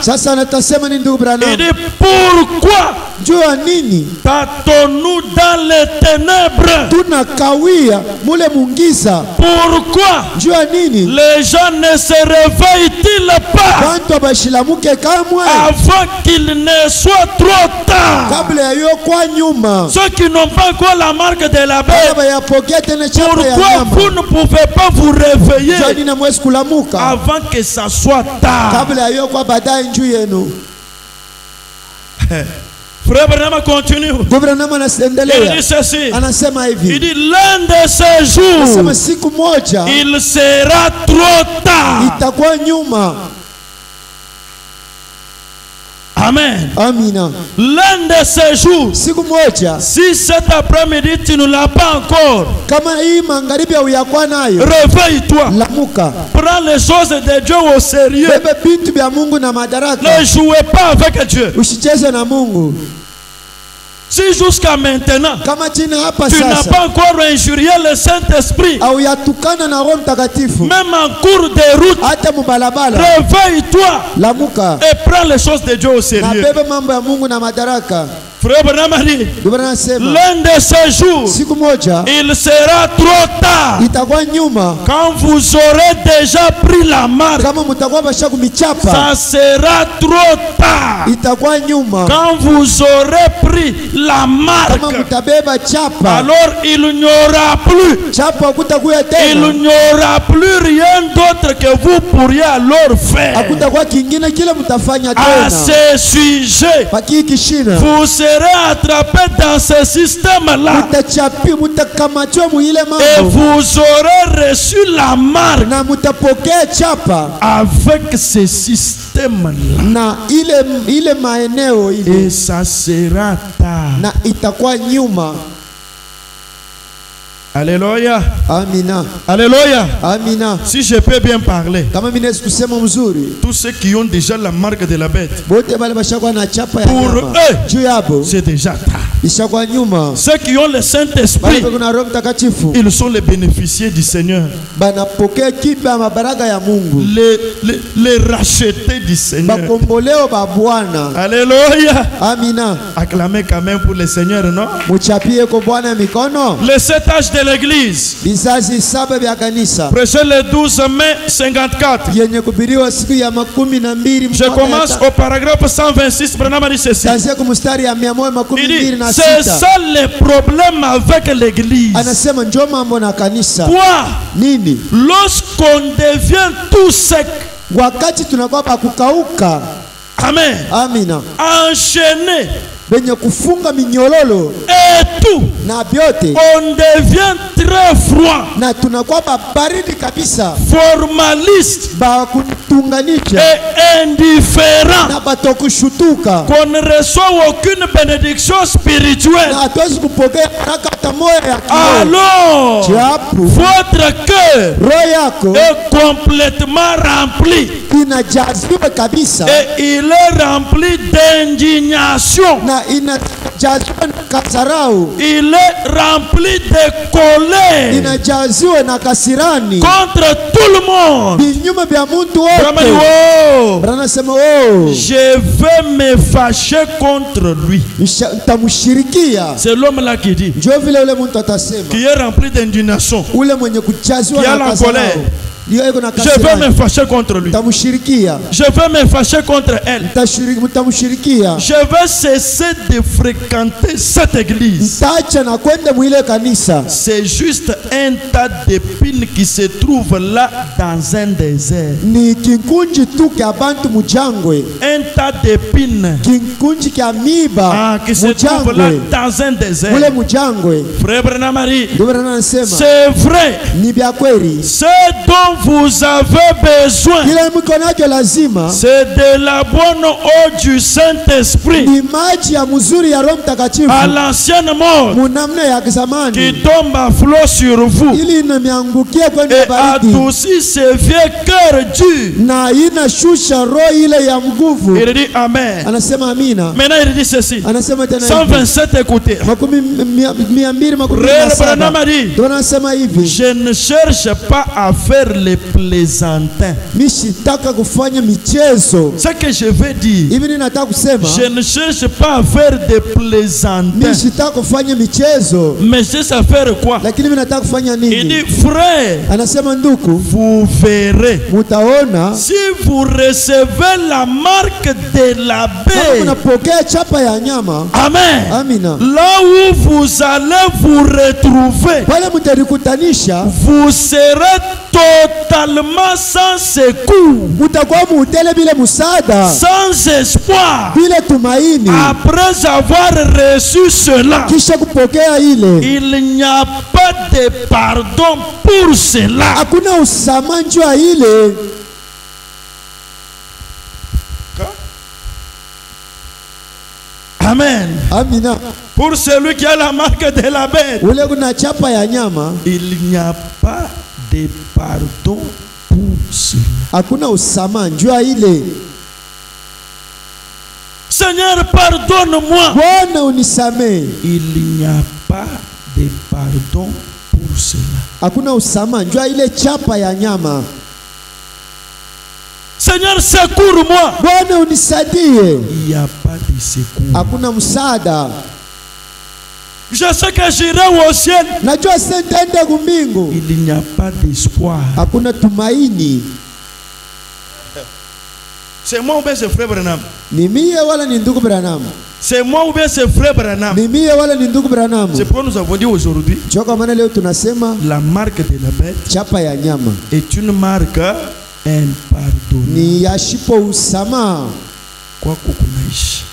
Il dit pourquoi tâtons-nous dans les ténèbres? Pourquoi les gens ne se réveillent-ils pas avant qu'il ne soit trop tard? Ceux qui n'ont pas encore la marque de la bête, pourquoi vous ne pouvez pas vous réveiller avant que ça soit tard? Frère Branham continue. Branham Il anaendelea. dit ceci. Anasema Il hivi. dit l'un de ces jours, Anasema siku moja il sera trop tard. itakuwa nyuma. Amen. Amina. L'un de ces jours, Siku moja si cet après-midi tu ne l'as pas encore, kama hii magharibi hauyakuwa nayo, réveille-toi. lamuka. Prends les choses de Dieu au sérieux. Bebe vitu vya Mungu na madaraka. Ne jouez pas avec Dieu. Usicheze na Mungu. Si jusqu'à maintenant, Kama chini hapa tu n'as sasa pas encore injurié le Saint-Esprit, au yatukana na Roho Mtakatifu, même en cours de route, hata mubalabala, réveille-toi lamuka et prends les choses de Dieu au na sérieux. bebe mambo ya Mungu na madaraka. Frère Branham dit, Ndio maana nasema l'un de ces jours, siku moja il sera trop tard itakuwa nyuma quand vous aurez déjà pris la marque. kama mtakuwa basha kumichapa, Ça sera trop tard itakuwa nyuma quand vous aurez pris la kama marque. mtabeba chapa. Alors il n'y aura plus, Chapa kutakuya il tena, n'y aura plus rien d'autre que vous pourriez alors faire. hakutakuwa kingine kile mtafanya À tena. ce sujet, Paki kishina vous serez attrapé dans ce système-là mutachapi, mutakamatiwa muile et mambo vous aurez reçu la marque na mutapokea chapa avec ce système-là. na ile maeneo ile, Et ça sera tard. na itakuwa nyuma. Alléluia. Amina, Alléluia. amina. Si je peux bien parler, Kama mimi naweza kusema mzuri, tous ceux qui ont déjà la marque de la bête, bote bale bashakuwa na chapa ya Pour nyama eux, juu yabo, c'est déjà tard. ishakuwa nyuma. Ceux qui ont le Bale Saint-Esprit, kuna Roho Mtakatifu ils sont les bénéficiaires du Seigneur, banapokea kipa mabaraka ya Mungu, les rachetés du Seigneur. bakomboleo ba Bwana. Alléluia. Amina, Acclamez quand même pour le Seigneur, non? muchapie kwa Bwana mikono. Les 7 âges de l'église, Vizazi saba vya kanisa prêché le 12 mai 54. yenye kubiriwa siku ya 12 Je commence au paragraphe 126. Branham dit ceci. Tanzia kumstari ya Il dit, 126. c'est ça le problème avec l'église. Anasema njoo mambo na kanisa. Quoi? Nini? Lorsqu'on devient tout sec, Wakati tunakuwa pa kukauka, amen, amina, enchaîné benye kufunga minyololo et tout, na vyote, on devient très froid, na tunakuwa pa baridi kabisa, formaliste ba kutunganisha et indifférent, na batokushutuka, qu'on ne reçoit aucune bénédiction spirituelle. na hatuwezi kupokea baraka hata moja ya kiroho. Alors, Chapu votre cœur roho yako est complètement rempli inajaziwa kabisa et il est rempli d'indignation. na inajaziwa na kasarau, Il est rempli de colère inajaziwa na kasirani contre tout le monde. vinyume vya mtu Vraiment, wote. oh, Bwana anasema oh, je vais me fâcher contre lui. nitamshirikia. C'est l'homme-là qui dit, Njoo vile ule mtu atasema, qui est rempli d'indignation. ule mwenye kujaziwa Qui a na la kasarau, colère. ndio iko na Je vais me kasirani, fâcher contre lui. nitamshirikia, Je vais me fâcher contre elle. nitamshirikia, Je vais cesser de fréquenter cette église. nitaacha na kwenda mwile kanisa. C'est juste un tas d'épines qui se trouve là dans un désert. Ni kinkunji tu kya bantu mujangwe, Un tas d'épines kinkunji kya miba qui se trouve là mujangwe, dans un mule désert. mujangwe. Frère Branham Marie, Ndio Bwana anasema c'est vrai. ni vya kweli, Ce dont vous avez besoin, kila mikono yake lazima c'est de la bonne eau du Saint-Esprit ni maji ya mzuri ya Roho Mtakatifu à l'ancienne mode munamna ya qui zamani, tombe à flot sur vous ili inamiangukia kwenye et baridi adoucit ce vieux cœur dur. na inashusha roho ile ya nguvu. Il dit Amen. Anasema amina. Maintenant, il dit ceci. Anasema tena hivi 127, écoutez. Frère Branham a dit, ndio anasema hivi, je ne cherche pas à faire les plaisantins. mimi sitaka kufanya michezo Ce que je veux dire, hivi, ninataka kusema je ne cherche pas à faire des mimi plaisantins. sitaka kufanya michezo, Mais je sais faire quoi? lakini mimi nataka kufanya Il nini? dit, frère, Anasema ndugu, vous verrez. mutaona Si vous recevez la marque de la kama bête, mnapokea chapa ya nyama. Amen. Amina. Là où vous allez vous retrouver, Pale mtarikutanisha, vous serez totalement sans secours, mutakuwa muutele bila musada, sans espoir. bila tumaini. Après avoir reçu cela, Kisha kupokea ile, il n'y a pas de pardon pour cela. hakuna usama njua ile. Amen. Amina. Pour celui qui a la marque de la bête, Ule kuna chapa ya nyama, il n'y a pas de pardon pour cela. hakuna usama njua ile. Seigneur, pardonne-moi. Bwana unisamee. Il n'y a pas de pardon pour cela. Hakuna usama njua ile chapa ya nyama. Seigneur, secours-moi. Bwana unisadie. Il n'y a pas de secours. Hakuna msaada. Je sais que j'irai au ciel. Najua sentende kumbingu. Il n'y a pas d'espoir. Hakuna tumaini. C'est moi ou bien c'est frère Branham? Ni mie wala ni ndugu Branham? C'est moi ou bien c'est frère Branham? Ni mie wala ni ndugu Branham? C'est pourquoi nous avons dit aujourd'hui, Choka maana leo tunasema la marque de la bête chapa ya nyama est une marque impardonnable. ni yashipo usama. Kwa kukunaishi.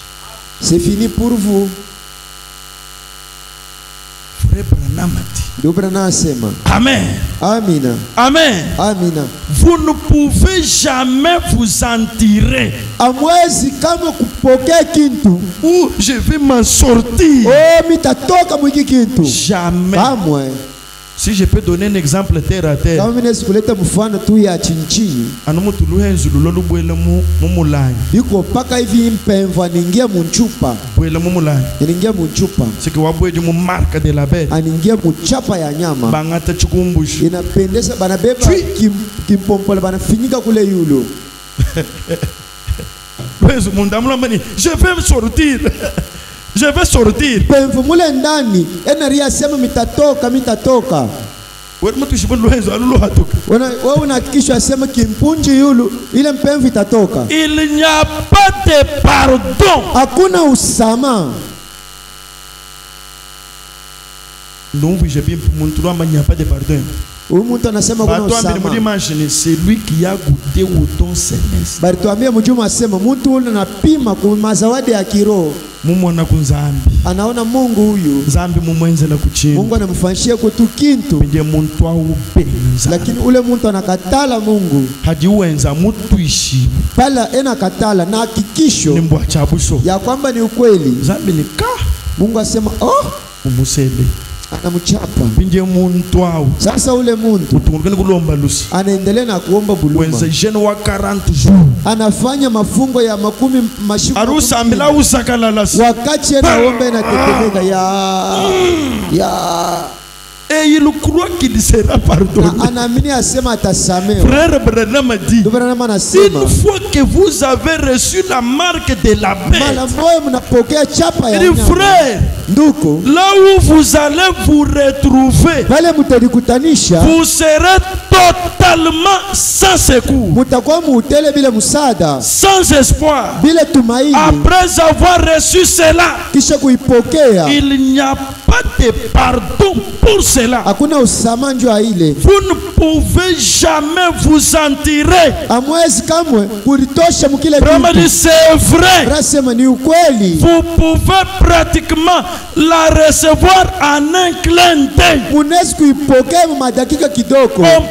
C'est fini pour vous. Frère Branham a dit. Ndugu Branham asema. Amen. Amina. Amen. Amina. Vous ne pouvez jamais vous en tirer. Amwezi kama kupokea kintu. Où je vais m'en sortir. Oh, mitatoka mwiki kintu. Jamais. Kamwe. Si je peux donner un exemple terre à terre. Kama mimi naweza kuleta mfano tu ya chinchini. Anumutuluhenzu lulolu bwele mumulanyi. Yuko paka hivi mpemvu anaingia munchupa. Bwele mumulanyi. Anaingia munchupa. C'est que wabweji mu marque de la bête. Anaingia muchapa ya nyama. Bangata chukumbushu. Inapendeza banabeba kimpompola banafinyika kule yulo. Lwezu mundamula mani, je vais me sortir. Je vais sortir. Pemvu mule ndani, ria sema mitatoka. Wewe mtu shibon lwezu alulu hatuka. Wewe unahakikisha sema kimpunji yulu ile mpemvu itatoka. Il n'y a pas de pardon. Hakuna usama. Non, je bien mon il n'y a pas de pardon. Umuntu anasema kuna usama. C'est lui qui a goûté au don céleste. Bali tuambie mjuma asema mtu ule anapima kwa mazawadi ya kiroho. Mumona kunzambi. Anaona Mungu huyu. Zambi mumwenzela kuchini. Mungu anamfanyishia kitu kintu. Ndiye muntu aupenza. Lakini ule muntu anakatala Mungu. Hajiwenza mutu ishi. Pala katala na hakikisho. Ni mbwa chabuso. Ya kwamba ni ukweli. Zambi ni ka. Mungu asema umusele. Anamchapa. Ndiye muntu au. Sasa ule muntu utungeni kulomba lusi. Anaendelea na kuomba buluma. Wenza jeune wa 40 jours. Anafanya mafungo ya mashiku. Arusa ambila usakalala. Wakati anaomba inatetemeka ya et il croit qu'il sera pardonné. Anaamini asema atasamehewa. Frère Branham a dit, une fois que vous avez reçu la marque de la bête, il dit, frère, là où vous allez vous retrouver, vous serez totalement sans secours, sans espoir. Après avoir reçu cela, il n'y a pas de pardon pour cela. Vous ne pouvez jamais vous en tirer. Vraiment, c'est vrai. Vous pouvez pratiquement la recevoir en un clin d'œil. On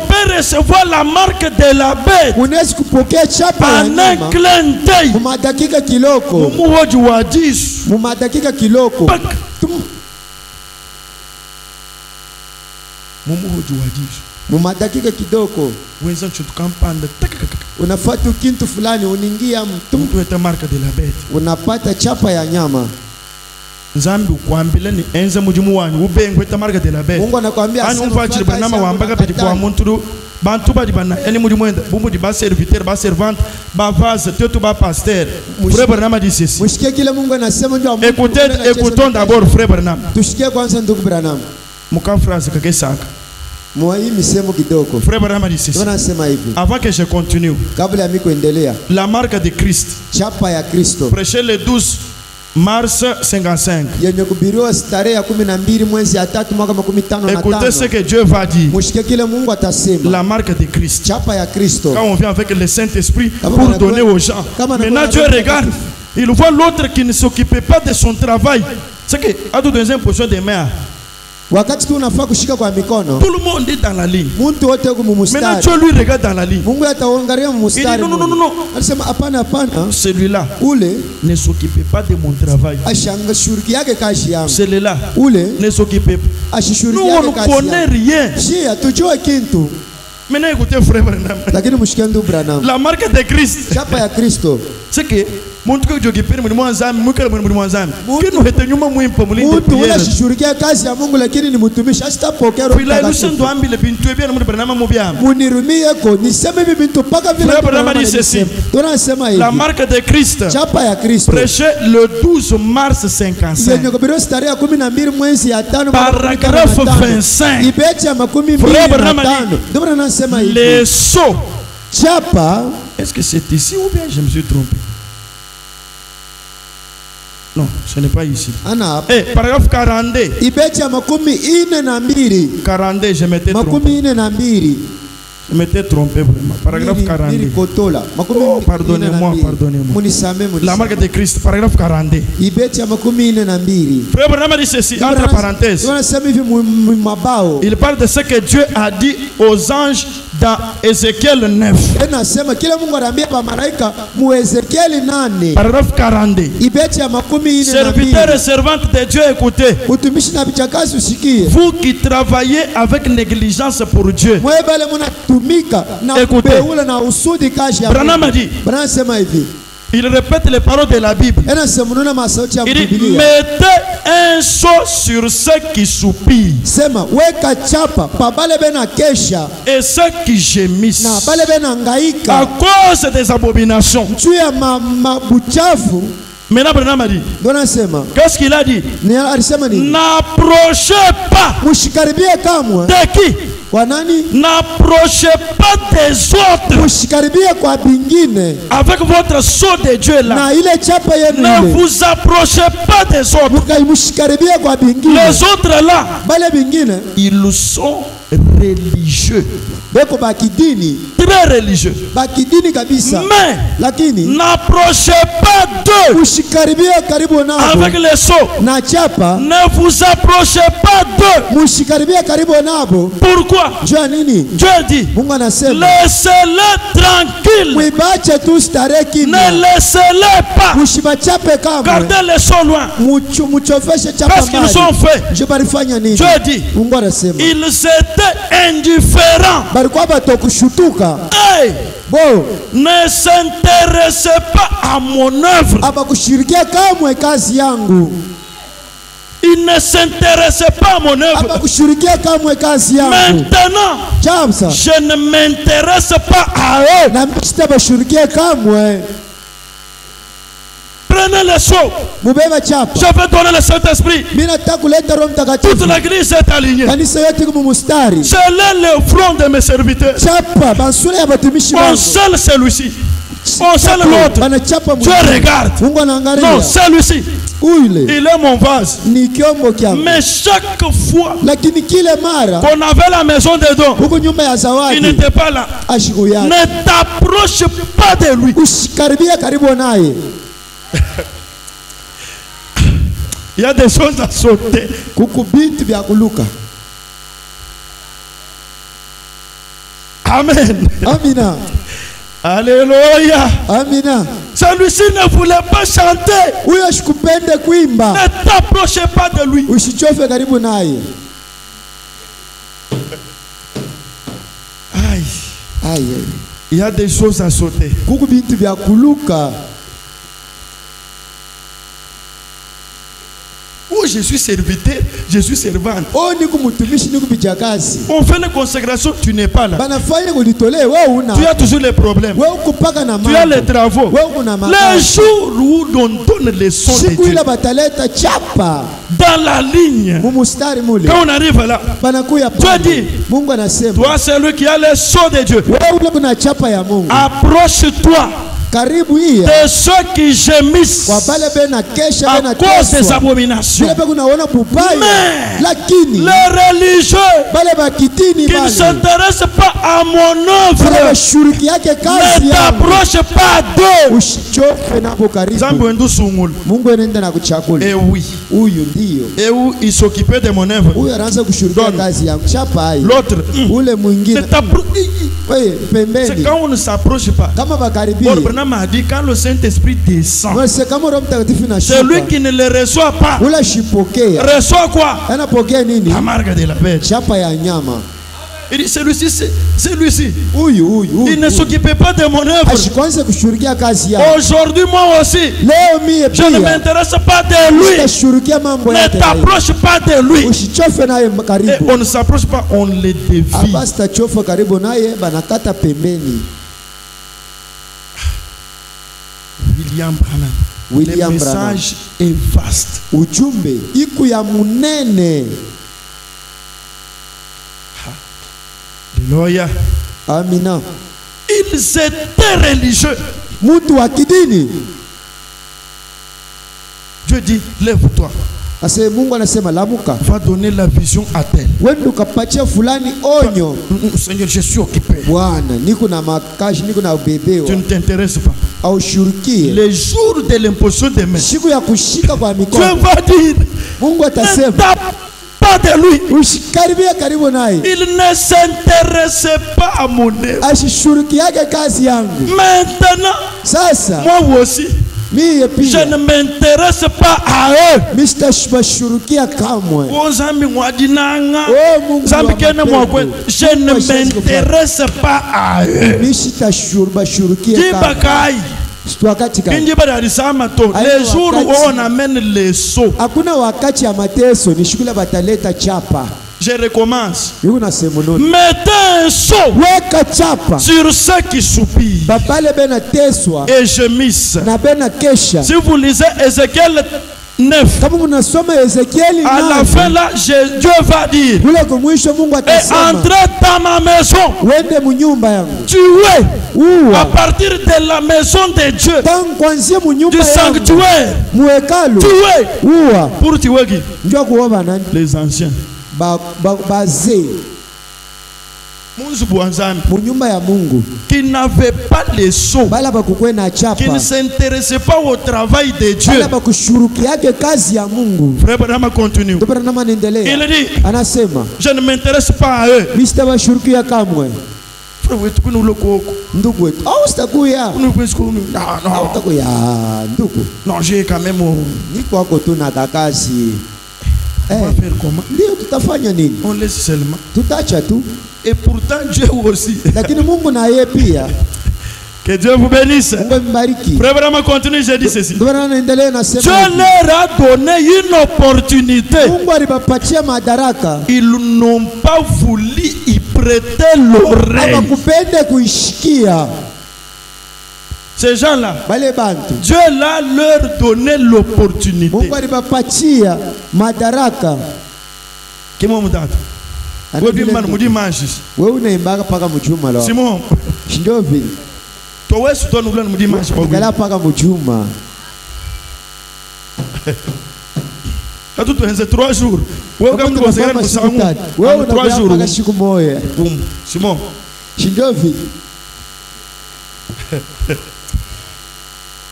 peut recevoir la marque de la bête en un clin d'œil. Mumadakika kidoko wenza chutukampanda unafuata kintu fulani uningia mtu eta marka de la bête unapata chapa ya nyama. Nzambi ukwambile ni enza mujimu wanyu ubengwe eta marka de la bête. Mungu anakuambia anu mfachiri banama wambaga piti kwa muntu bantu badi bana eni mujimu enda bumbu di ba serviteur ba servante ba vase tetu ba pasteur. Frère Branham dit ceci. Mushikie kile Mungu anasema ndio Mungu. Écoutons d'abord Frère Branham. Tushikie kwanza ndugu Branham. Muka phrase kakesaka. Frère Branham dit ceci. Avant que je continue, kabla ya mimi kuendelea, la marque de Christ, chapa ya Kristo, prêchez le 12 Mars 55. yenye kubiriwa tarehe ya 12 mwezi ya 3 mwaka 2015. Écoutez ce que Dieu va dire. Mushike kile Mungu atasema. La marque de Christ. Chapa ya Kristo. Quand on vient avec le Saint-Esprit pour donner aux gens. Maintenant Dieu regarde. Il voit l'autre qui ne s'occupait pas de son travail. C'est que à tout deuxième position des mains. Wakati tu unafaa kushika kwa mikono. Tout le monde est dans la ligne. Muntu wote yuko mumustari. Maintenant Dieu lui regarde dans la ligne. Mungu ataangalia mumustari. Il dit non. Alisema hapana. Celui-là ule ne s'occupait pas de mon travail. Ashangashuriki yake kazi yangu. Celui-là ule ne s'occupait pas. Ashishuriki Nous yake on kazi ne connaît rien. Si atujua kintu. Maintenant écoutez frère Branham. Lakini mshike ndu Branham. La marque de Christ. Chapa ya Kristo. C'est que muntu ko jogipeni muri mwanzami mukale muri mwanzami kinu hete nyuma muimpo mulinde priere muntu unashishurikia kazi ya Mungu lakini ni mtumishi asitapokea roho bila lusendo ambile bintu ebya muri Branham mu byama munirumie ko niseme hivi bintu paka vile tunasema hivi la marque de Christ chapa ya Kristo prêché le 12 mars 55 yenye kubirio tarehe ya 12 mwezi ya 5 paragraphe 25 ibecha 25 ndio tunasema hivi les sceaux chapa. Est-ce que c'est ici ou bien je me suis trompé? Non, ce n'est pas ici. Paragraphe 42. Ibecha 42, je m'étais trompé. Je m'étais trompé vraiment. Paragraphe 42. Oh, pardonnez-moi. La marque de Christ, paragraphe 42. Frère Branham dit ceci, entre parenthèses. Il parle de ce que Dieu a dit aux anges dans Ézéchiel 9. Paragraphe 42. Serviteurs et servantes de Dieu, écoutez. Vous qui travaillez avec négligence pour Dieu. Écoutez. Branham a dit. Il répète les paroles de la Bible. Il dit, mettez un sceau sur ceux qui soupirent et ceux qui gémissent à cause des abominations. Maintenant, Branham a dit, qu'est-ce qu'il a dit? N'approchez pas de qui? N'approchez pas des autres avec votre sceau de Dieu là. Ne vous approchez pas des autres. Les autres là, ils sont religieux, très religieux, mais n'approchez pas d'eux avec les sceaux. Ne vous approchez pas d'eux. Pourquoi? Dieu dit, laissez-les tranquilles, ne laissez-les pas, gardez-les sceaux loin, parce qu'ils sont faits. Dieu dit, ils étaient indifférents. Hey, ne s'intéressez pas à mon œuvre. Il ne s'intéressait pas à mon œuvre. Maintenant, je ne m'intéresse pas à eux. Prenez le sceau. Je vais donner le Saint-Esprit. Toute l'église est alignée. C'est là le front de mes serviteurs. On scelle celui-ci. On scelle l'autre. Dieu regarde. Non, celui-ci. Il est mon vase. Mais chaque fois qu'on avait la maison des dons, il n'était pas là. Ne t'approche pas de lui. Il y a des choses à sauter. Amen. Amina. Alléluia. Amina. Celui-ci ne voulait pas chanter. Ne t'approchez pas de lui. Aïe. Il y a des choses à sauter. Oh, je suis serviteur, je suis servante. On fait les consécrations, tu n'es pas là. Tu as toujours les problèmes. Tu as les travaux. Les jours où on donne les sons de Dieu, dans la ligne, quand on arrive là, Dieu dit, toi c'est lui qui a les sons de Dieu. Approche-toi. karibu iya de ceux qui gémissent kwa bale bena kesha à bena cause des teswa abominations. vile kunaona bubaya Mais lakini les religieux bale bakitini qui ne bale s'intéressent pas à mon bale œuvre bashuriki yake kazi ne yangu t'approche pas d'eux. usichoke nabo Zambi karibu wendu sungul. Mungu anaenda na kuchakula Et oui. huyu ndio Et où il s'occupait de mon œuvre. huyu anaanza kushurikia kazi yangu chapa hai L'autre, ule ne mwingine t'approche. wewe C'est pembeni quand on ne s'approche pas. kama bakaribia Paul Branham a dit quand le Saint-Esprit descend, wase kama Roho Mtakatifu na celui shuka qui ne le reçoit pas ula shipokea reçoit quoi? anapokea nini La marque de la bête. chapa ya nyama Il dit celui-ci, huyu il ne s'occupait pas de mon œuvre. ashikwanze kushurikia kazi yangu Aujourd'hui, moi aussi, leo mie je ne pia m'intéresse pas de lui. utashurikia mambo Ne yake t'approche pas de lui. usichofe naye Et karibu on ne s'approche pas, on le dévie. hapa sitachofa karibu naye banakata pembeni William Branham. Le William Branham message est vaste. ujumbe iku ya munene Alléluia. amina Ils étaient religieux. mtu wa kidini Dieu dit, lève-toi. ase Mungu anasema lamuka Va donner la vision à tel. wende ukapatia fulani onyo Seigneur, je suis occupé. bwana niko na makashi niko na Tu ubebewa ne t'intéresses pas. aushurikie Les jours de l'imposition des mains, siku ya kushika kwa Dieu mikono va dire, Mungu ne atasema tape pas de lui. usikaribia karibu naye Il ne s'intéressait pas à mon œuvre. ashishurikiake kazi yangu Maintenant, sasa moi aussi, miye je pia ne m'intéresse pas à eux. misitashubashurikia kamwe Oh, Zambi mwadinanga. Oh, Mungu Zambi wa kene mapendo. mwakwe. Je ne m'intéresse pas à eux. misitashubashurikia Jiba kamwe kai. wakati kani Kinjiba darisama to. Ayo Les jours où wakati. on amène les seaux. hakuna wakati ya mateso ni shukula bataleta chapa Je recommence. yuko na sehemu nini Mettez un seau weka chapa sur ceux qui soupirent babale bena teswa et gémissent. na bena kesha Si vous lisez Ézéchiel 9, kama mnasoma Ezekieli à la fin là, Dieu va dire, kule kumwisho Mungu et atasema entrez dans ma maison, wende munyumba yangu tuez à uwa partir de la maison de Dieu, tangu kwanzia du munyumba yangu sanctuaire, muhekalu tuez uwa pour tuer qui? njoo kuoba nani Les anciens. bazee Munzu Bwanzami, munyumba ya Mungu qui n'avaient pas les sceaux, bala bakukwe na qui ne chapa s'intéressaient pas au travail de Dieu. bala bakushurukiake kazi ya Mungu Frère Branham continue. ndio bana nama naendelea Il dit, anasema je ne m'intéresse pas à eux. misitawashurukia kamwe Frère, wetu kuna uloko huko. ndugu wetu au sitakuya Kuna kwesi kuna. Non, utakuya ndugu non, j'ai quand même. niko wako tu na kakazi On va faire comment? ndio tutafanya nini On laisse seulement. tutacha tu Et pourtant, Dieu aussi. lakini Mungu na yeye pia Que Dieu vous bénisse. Mungu ambariki Frère Branham continue, je dis ceci. ndio bana naendelea Dieu nasema leur a donné une opportunité. Mungu alibapatia madaraka Ils n'ont pas voulu y prêter l'oreille. abakupende kuishikia Ces gens-là, bale bantu Dieu l'a leur donné l'opportunité. Mungu alibapatia madaraka Qui m'a dit? wewe unaimbaga paka mjuma lo Simon, ndio vile toi aussi toi nous voulons dimanche. ngala paka mjuma Quand tu as 3 jours, wewe kama Kama unasema tunafanya siku msangu, tatu wewe 3 unakuwa paka jours. siku moja Boum, Simon. ndio vile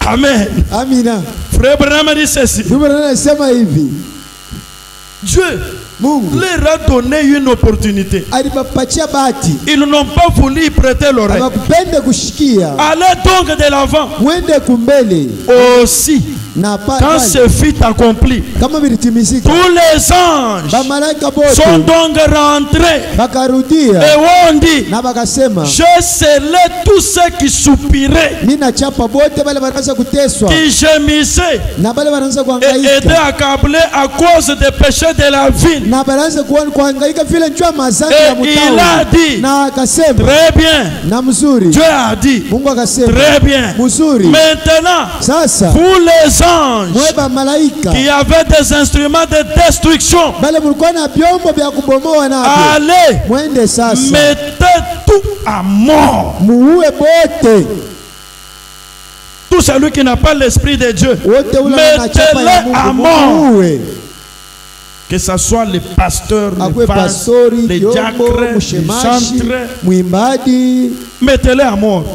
Amen. amina Frère Branham dit ceci. ndio bana nasema hivi Dieu Mungu leur a donné une opportunité. alibapatia bahati Ils n'ont pas voulu y prêter l'oreille. abakupende kushikia Allez donc de l'avant. mwende kumbele Aussi, na quand pale ce fut accompli, kama vilitimizika tous les anges bamalaika sont bote donc rentrés bakarudia et ont dit, na bakasema je scellais tous ceux qui soupiraient, mimi nachapa bote bale wanaanza kuteswa qui gémissaient na bale wanaanza et kuhangaika étaient accablés à cause des péchés de la ville. na banaanza kuhangaika vile njoo mazani Et ya il a dit, mtao na akasema très bien. na mzuri Dieu a dit, Mungu akasema très bien. mzuri Maintenant, sasa pour les anges mweba malaika qui avaient des instruments de destruction, bale mulikuwa na vyombo vya kubomoa navyo allez, mwende sasa mettez tout à mort. muue bote Tout celui qui n'a pas l'esprit de Dieu, mettez-le à mort. Que ce soit les pasteurs, les pasteurs, les diacres, les chantres, mettez-les à mort.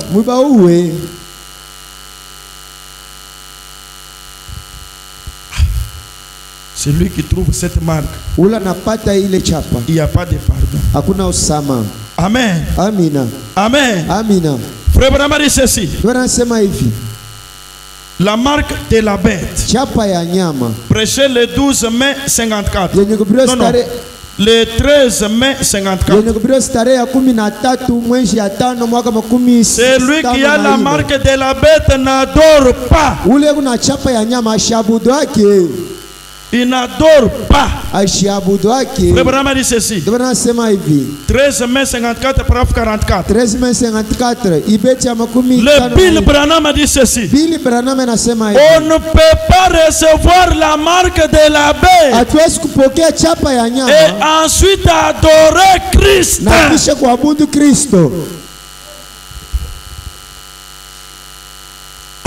Celui qui trouve cette marque, il n'y a pas de pardon. Amen. Amina. Amen. Amina. Frère Branham dit ceci. La marque de la bête. Prêchez le 12 mai 54. Non, non. Le 13 mai 54. Celui qui a la marque de la bête n'adore pas. Il n'adore pas. Frère Branham dit ceci. 13 mai 54, paragraphe 44. Le Bill Branham a dit ceci. On ne peut pas recevoir la marque de la bête et ensuite adorer Christ.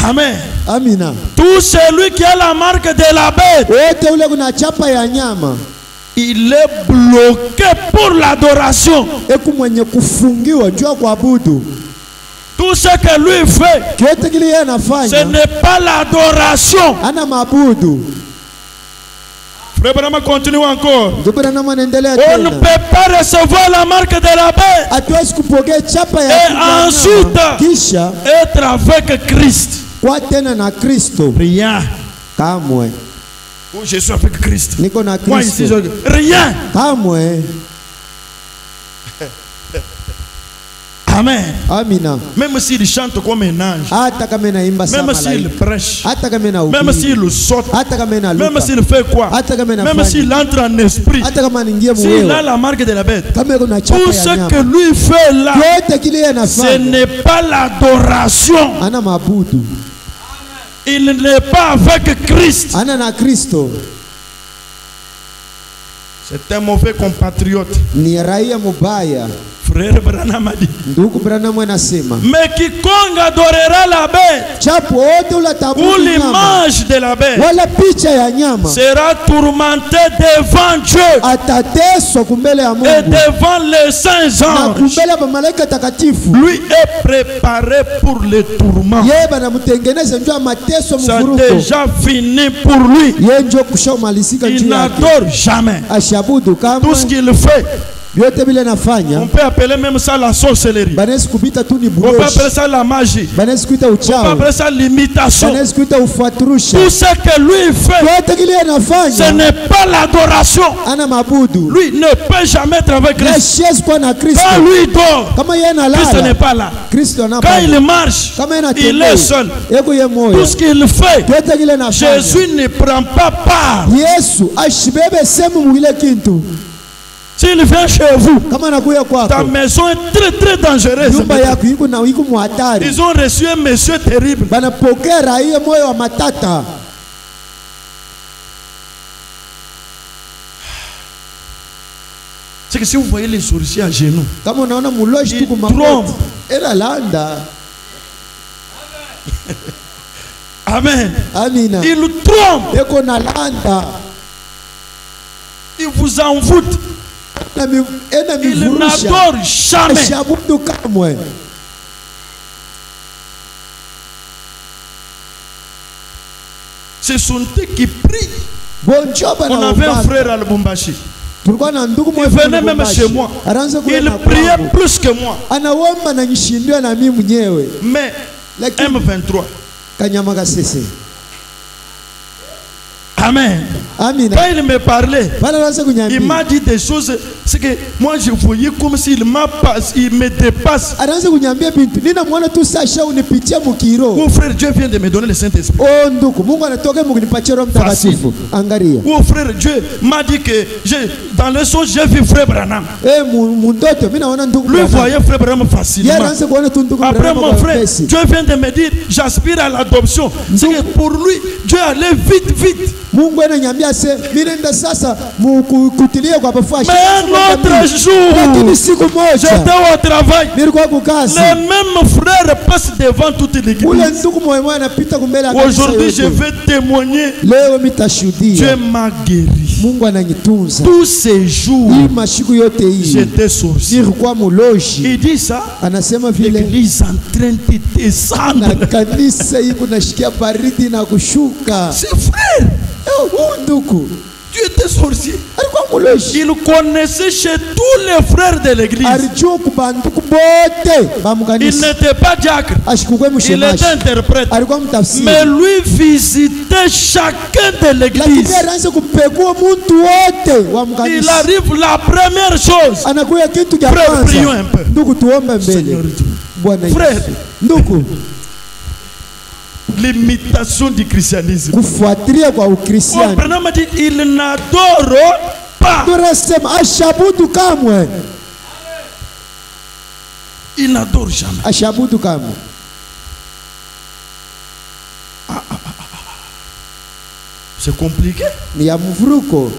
Amen. Amina. Tout celui qui a la marque de la bête, il est bloqué pour l'adoration. Tout ce que lui fait, ce n'est pas l'adoration. Frère Branham continue encore. On ne peut pas recevoir la marque de la bête et ensuite être avec Christ. Rien. Je suis avec Christ. Moi ici, rien. Amen. Amina. Même s'il chante comme un ange, même s'il prêche, même s'il saute, même s'il fait quoi, même s'il entre en esprit, s'il a la marque de la bête, tout ce que lui fait là, ce n'est pas l'adoration. Il n'est pas avec Christ. C'est un mauvais compatriote. Frère Branham a dit. Mais quiconque adorera la bête ou l'image de la bête sera tourmenté devant Dieu et devant les saints anges. Lui est préparé pour les tourments. Ça a déjà fini pour lui. Il n'adore jamais. Tout ce qu'il fait, on peut appeler même ça la sorcellerie. On peut appeler ça la magie. On peut appeler ça l'imitation. Tout ce que lui fait, ce n'est pas l'adoration. Lui ne peut jamais être avec Christ. Quand lui dort, Christ n'est pas là. Quand il marche, il est seul. Tout ce qu'il fait, Jésus ne prend pas part. S'il vient chez vous, ta maison est très très dangereuse. Ils ont reçu un monsieur terrible. C'est que si vous voyez les sourcils à genoux, ils trompent. Amen. Ils trompent. Ils vous envoûtent. Il n'adore jamais. Ce sont eux qui prient. On avait un frère à Lubumbashi. Il venait même chez moi. Il priait plus que moi. Mais M23. Amen. Quand il me parlait, il m'a dit des choses, c'est que moi je voyais comme s'il me dépasse. Oh frère, Dieu vient de me donner le Saint-Esprit. Oh frère, Dieu m'a dit que dans le son j'ai vu frère Branham. Lui voyait frère Branham facilement. Après mon frère, Dieu vient de me dire, j'aspire à l'adoption. C'est que pour lui, Dieu allait vite, vite. Mungu ananiambia se mirenda sasa mukutilie kwa bafuashi. Mais un autre jour, lakini siku moja j'étais au travail. nilikuwa kukazi. Les mêmes frères passent devant toute Ule l'église. ndugu mmoja anapita kumbele ya kanisa. Aujourd'hui, je vais témoigner. Leo Dieu mitashuhudia m'a guéri. Mungu ananitunza. Tous ces jours, Hii mashiku yote hii j'étais sorcier. nilikuwa muloji. Il dit ça. Anasema vile L'église en train de na descendre. kanisa iko nashikia baridi na kushuka. C'est frère. Huyu ndugu Tu étais sorcier. alikuwa muloji. Il connaissait chez tous les frères de l'église. Alijua kubanduku bote ba Il mukanisa. n'était pas diacre. Ashikukwe Il mshemashi. était interprète. Alikuwa mtafsiri. Mais lui visitait chacun de l'église. Lakini anaanza kupekua mtu wote wa Il mkanisa. arrive la première chose. Anakuya kitu cha Frère, prions un kwanza. peu. Ndugu tuombe mbele. Seigneur Dieu. Bwana Frère. Yesu. Ndugu L'imitation du christianisme. kufuatilia kwa Ukristiani. Branham a dit il n'adore pas. Tunasema ashabudu kamwe. Il n'adore jamais. Ashabudu kamwe. C'est compliqué. Ni ya mvuruko.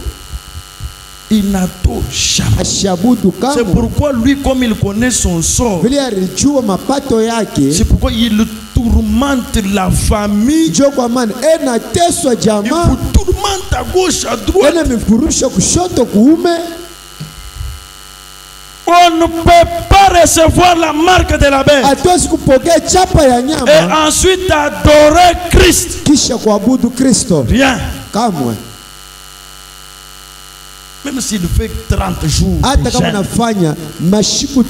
Il n'adore jamais. Ashabudu C'est kamwe. pourquoi lui, comme il connaît son sort, Vile alijua mapato yake. c'est pourquoi il tourmente la famille. Njoo kwa maana anateswa Il jamaa. vous tourmente à gauche, à droite. Anamfurusha kushoto kuume. On ne peut pas recevoir la marque de la bête Hatuwezi kupokea chapa ya et nyama ensuite adorer Christ. kisha kuabudu Kristo. Rien. Kamwe. Même s'il fait 30 jours, Hata de kama jeûne, nafanya mashiku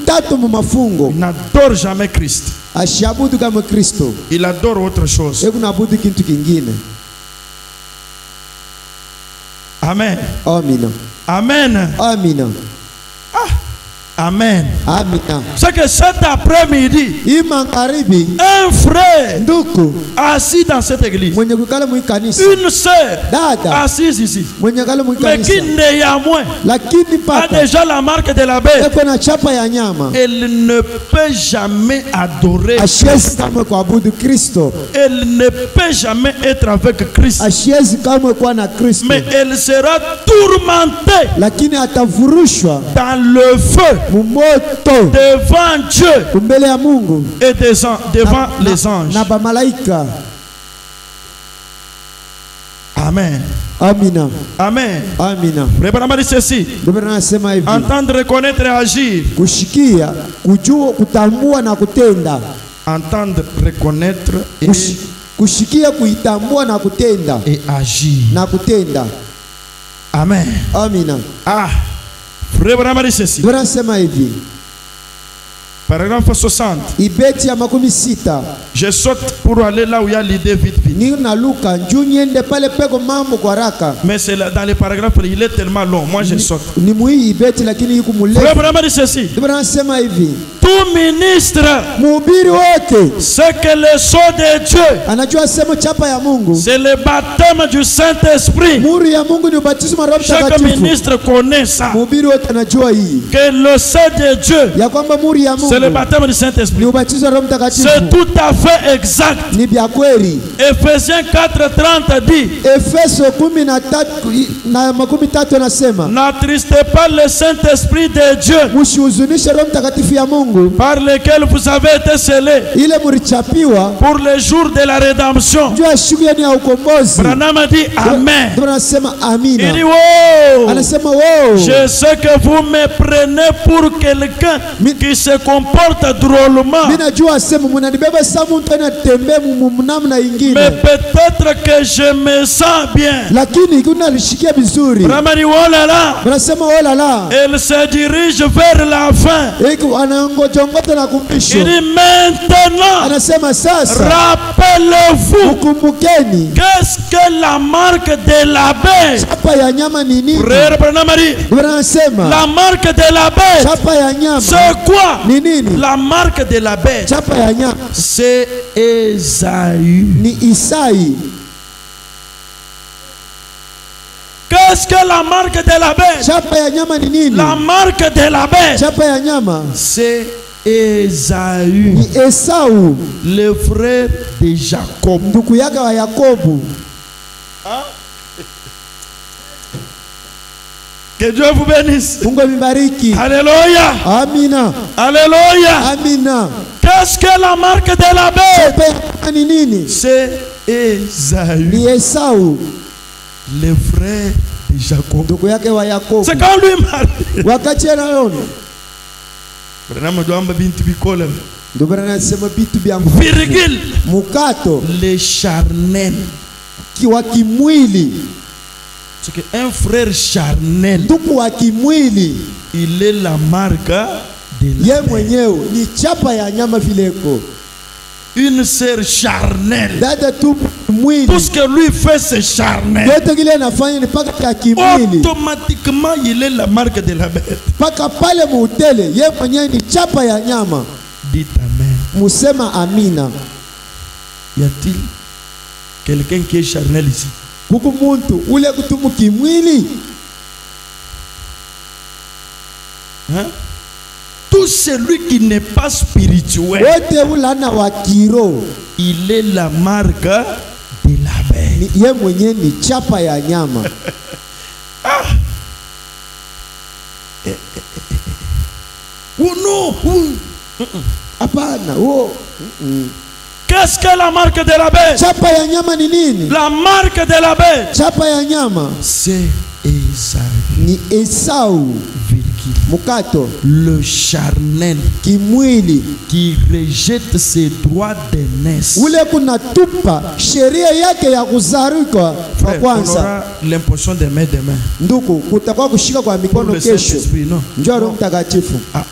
13 mu mafungo. il n'adore jamais Christ. Ashabudu kama Kristo. Il adore autre chose. Hebu naabudu kitu kingine. Amen. Amina. Amen. Amina. Amen. Amina. C'est que cet après-midi, Hii magharibi un frère ndugu assis dans cette église, mwenye kukala mwi kanisa, une sœur dada assise ici, mwenye kala mwi mais qui kanisa, néanmoins lakini a papa déjà la marque de la bête, eko na chapa ya nyama. elle ne peut jamais adorer. Ashiezi kamwe kuabudu Kristo. Elle ne peut jamais être avec Christ. Ashiezi kamwe kuwa na Kristo. Mais elle sera tourmentée Lakini atavurushwa dans le feu mumoto devant Dieu kumbele ya Mungu et devant les anges. na bamalaika. Amen. Amina. Amen. Amina. Réparement dit ceci. Ndio maana nasema hivi. Entendre, reconnaître et agir. Kushikia, kujua, kutambua na kutenda. Entendre, reconnaître Kushikia, kuitambua na kutenda. et agir. Na kutenda. Amen. Amina. Ah. Réparement dit ceci. Ndio maana nasema hivi. Paragraphe 60. Ibeti ya 60. Je saute pour aller là où il y a l'idée vite. Ni na Luka, njoo niende pale peko mambo kwa haraka. Mais c'est dans les paragraphes, il est tellement long. Moi, je saute. Ni muhii ibeti lakini yuko mulefu. Réparement dit ceci. Ndio maana nasema hivi. Tout ministre, Mhubiri wote c'est que le sceau de Dieu, anajua sema chapa ya Mungu. c'est le baptême du Saint-Esprit. Muri ya Mungu ni ubatizo wa Roho Chaque Mtakatifu. ministre connaît ça. Mhubiri wote anajua hii. Que le sceau de Dieu, Ya kwamba muri ya c'est le Mungu baptême du ni Saint-Esprit. ubatizo wa Roho Mtakatifu. C'est tout à fait exact. Ni vya kweli. Ephésiens 4:30 dit, Efeso 13 anasema n'attristez pas le Saint-Esprit de Dieu, msihuzunishe Roho Mtakatifu ya Mungu par lequel vous avez été scellés ile mlichapiwa pour le jour de la rédemption. juu ya siku ya ukombozi. Branham a dit Amen. Ndio anasema amina. Il dit, wow, Anasema wow. je sais que vous me prenez pour quelqu'un qui se comporte drôlement. Mimi najua asema mnanibeba saa mtu anatembea namna ingine. Mais peut-être que je me sens bien. Lakini kuna alishikia vizuri. Branham dit, oh là là. Anasema oh la la. Elle se dirige vers la fin. Iko anangoja na kumpisho. Il dit maintenant, Anasema sasa rappelez-vous, ukumbukeni qu'est-ce que la marque de la bête? chapa ya nyama ni nini? Frère Branham a dit, Anasema la marque de la bête, chapa ya nyama c'est quoi? ni nini? La marque de la bête, Chapa ya nyama c'est Esaü. ni Isai. Qu'est-ce que la marque de la bête? Chapa ya nyama ni nini? La marque de la bête, Chapa ya nyama c'est Esaü, ni Esau, le frère de Jacob. ndugu yake wa Yakobo. Hein? Que Dieu vous bénisse. Mungu amibariki. Alléluia. Amina. Alléluia. Amina. Qu'est-ce que la marque de la bête? Chapa ni nini? C'est Esaü, Ni Esau, le frère de Jacob. ndugu yake wa Yakobo. C'est quand lui marié. Wakati anaona Branham doamba bintu bikola. ndio bwana anasema vitu vya Virgule. mukato Le charnel. kiwa kimwili. C'est qu'un frère charnel, Ndugu wa kimwili il est la marque de ye la bête. mwenyewe ni chapa ya nyama vileko. Une sœur charnelle. Dada tu mwili. Tout ce que lui fait, c'est charnel. Yote kile anafanya ni paka ya kimwili. Automatiquement, il est la marque de la bête. Paka pale muutele ye mwenyewe ni chapa ya nyama. Dites amen. Musema amina. Y a-t-il quelqu'un qui est charnel ici? Kuku muntu ule kutumu kimwili. Hein? Tout celui qui n'est pas spirituel, Wote ulana wa kiro il est la marque de la bête. ni ye mwenyewe ni chapa ya nyama. Ou non? Hapana, oh. Qu'est-ce que la marque de la bête? Chapa ya nyama ni nini? La marque de la bête, Chapa ya nyama c'est Esaü, ni Esau, virgule. mukato Le charnel kimwili qui rejette ses droits d'aînesse. ule kuna tupa sheria yake ya kuzarikwa kwa Frère, on kwanza. aura l'imposition des mains demain. Ndugu, kutakuwa kushika kwa Pour mikono le kesho. Saint-Esprit, non? Njoo Roho Mtakatifu. Ah.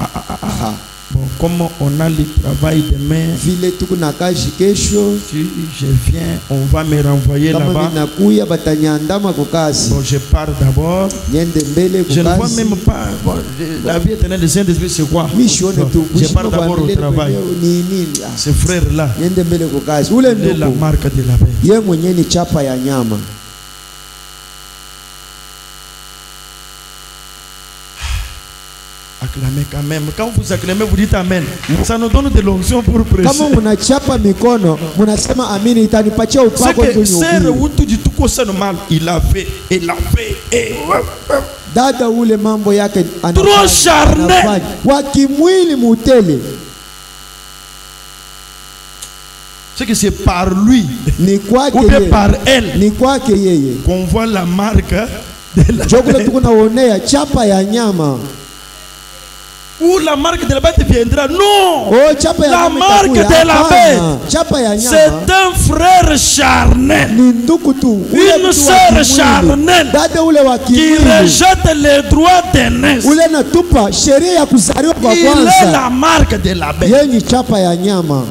Bon, comme on a le travail demain, Vile tuko na kazi kesho, si je viens, on va me renvoyer kama là-bas. ninakuya batanyandama kwa kazi. Bon, je pars d'abord. Niende mbele Je ne kwa vois kazi. même pas. Bon, la vie éternelle du Saint-Esprit, c'est quoi? Mishione tu Je pars kushika kwa d'abord au milele travail. kwenyewe ni nini? Ce frère-là, Niende mbele kwa kazi. Ule il est la ndugu marque de la bête. ye mwenyewe ni chapa ya nyama. Acclamez quand même. Quand vous acclamez, vous dites Amen. Ça nous donne de l'onction pour prêcher. Kama mnachapa mikono, mnasema amini, itanipatia C'est upako que ndio c'est nihubiri. Utu du tout ça mal. Il a fait, et Dada ule mambo yake Trop charnel. anafanya. Wa kimwili mutele c'est que c'est par lui ni kwake ou bien yeye. par elle Ni kwake yeye. qu'on voit la marque de la Jokule bête. tuko naonea chapa ya nyama. Où la marque de la bête viendra. Non. Oh, chapa ya La nyama marque itakuya. de la Hapana. Chapa ya C'est nyama un frère charnel ni ndugu tu. Ule Une mtu wa sœur kimwili. charnelle Dada ule wa qui kimwili. rejette les droits d'aînesse. Ule natupa sheria ya kuzaliwa kwa Il est kwanza. la marque de la bête. Yeye ni chapa ya nyama.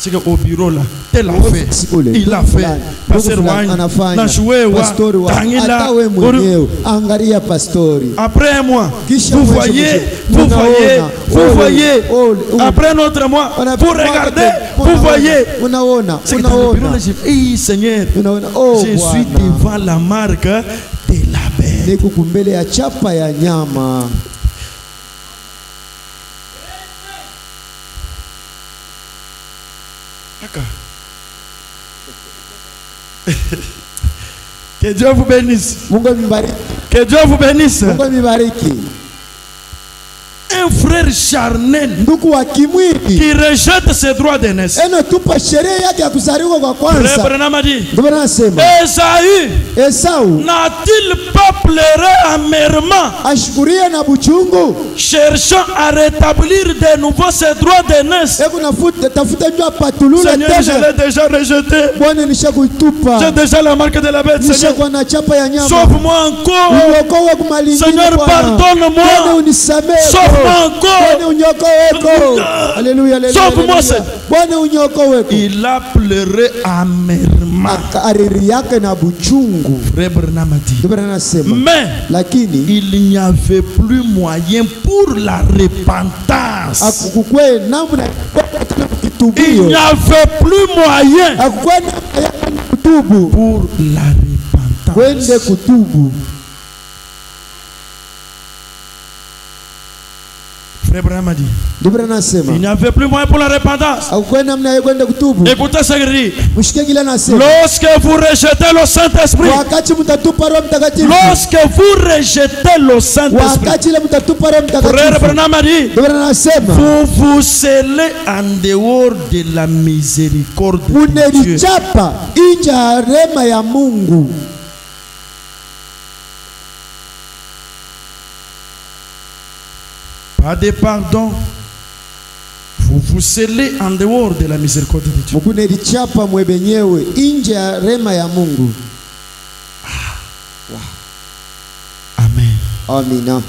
C'est qu'au bureau là, tel a fait. Sikule. Il a fait. Pasteur Wany, Anafanya. Nashuewa, Pastori wa. Tangila, Hata we mwenyewe angalia pastori. Après moi, Kisha vous mwisho voyez, mwisho. vous Munaona. voyez, vous Ole, voyez. ole, ole. Après notre mois, vous regardez, vous Unaona. voyez. Unaona, C'est que dans le bureau, unaona. là, j'ai fait, hey, Seigneur, Unaona. Oh, je suis Bwana. devant la marque de la bête. Niko kumbele ya chapa ya nyama. D'accord. Que Dieu vous bénisse. Mungu amibariki. Que Dieu vous bénisse. Mungu amibariki. Un frère charnel Ndugu wa kimwili. qui rejette ses droits d'aînesse. Ena tupa sheria yake ya kuzaliwa kwa Frère kwanza. Branham a dit, Ndio maana nasema Esaü Esau n'a-t-il pas pleuré amèrement, ashukurie na buchungu. cherchant à rétablir de nouveau ses droits d'aînesse? Hebu tafuta njoo apatulule Seigneur, je tena. l'ai déjà rejeté. Bwana nishakuitupa. J'ai déjà la marque de la bête, Seigneur. Nishakuwa na chapa ya nyama. Sauve-moi encore. Uniokoe kumalingine Seigneur, Bwana. pardonne-moi. Bwana unisamehe. Sauve-moi Bwana encore. uniokoe. Haleluya, haleluya. Sauve-moi, haleluya. Seigneur. Bwana uniokoe. Il a pleuré amèrement. Ariri yake na buchungu. Frère Branham a dit, Ndio maana nasema. mais Lakini il n'y avait plus moyen pour la repentance. akukukwe namna Il kitubio. n'y avait plus moyen Akukwe namna ya kutubu. pour la repentance. Kwende kutubu. Frère Branham a dit, Ndivyo anasema. il n'y avait plus moyen pour la repentance. Hakukuwa namna ya kwenda kutubu. Écoutez ce qu'il dit. Mshike kile anasema. Lorsque vous rejetez le Saint-Esprit, Wakati mtatupa Roho Mtakatifu. lorsque vous rejetez le Saint-Esprit, Wakati ile mtatupa Roho Frère Mtakatifu. Branham a dit, Ndivyo anasema. vous vous scellez en dehors de la miséricorde de Dieu. Unelichapa nje ya rehema ya Mungu. Pas de pardon. Vous vous scellez en dehors de la miséricorde de Dieu. Mkunelichapa mwebenyewe nje ya rehema ya Mungu. Amen. Amina.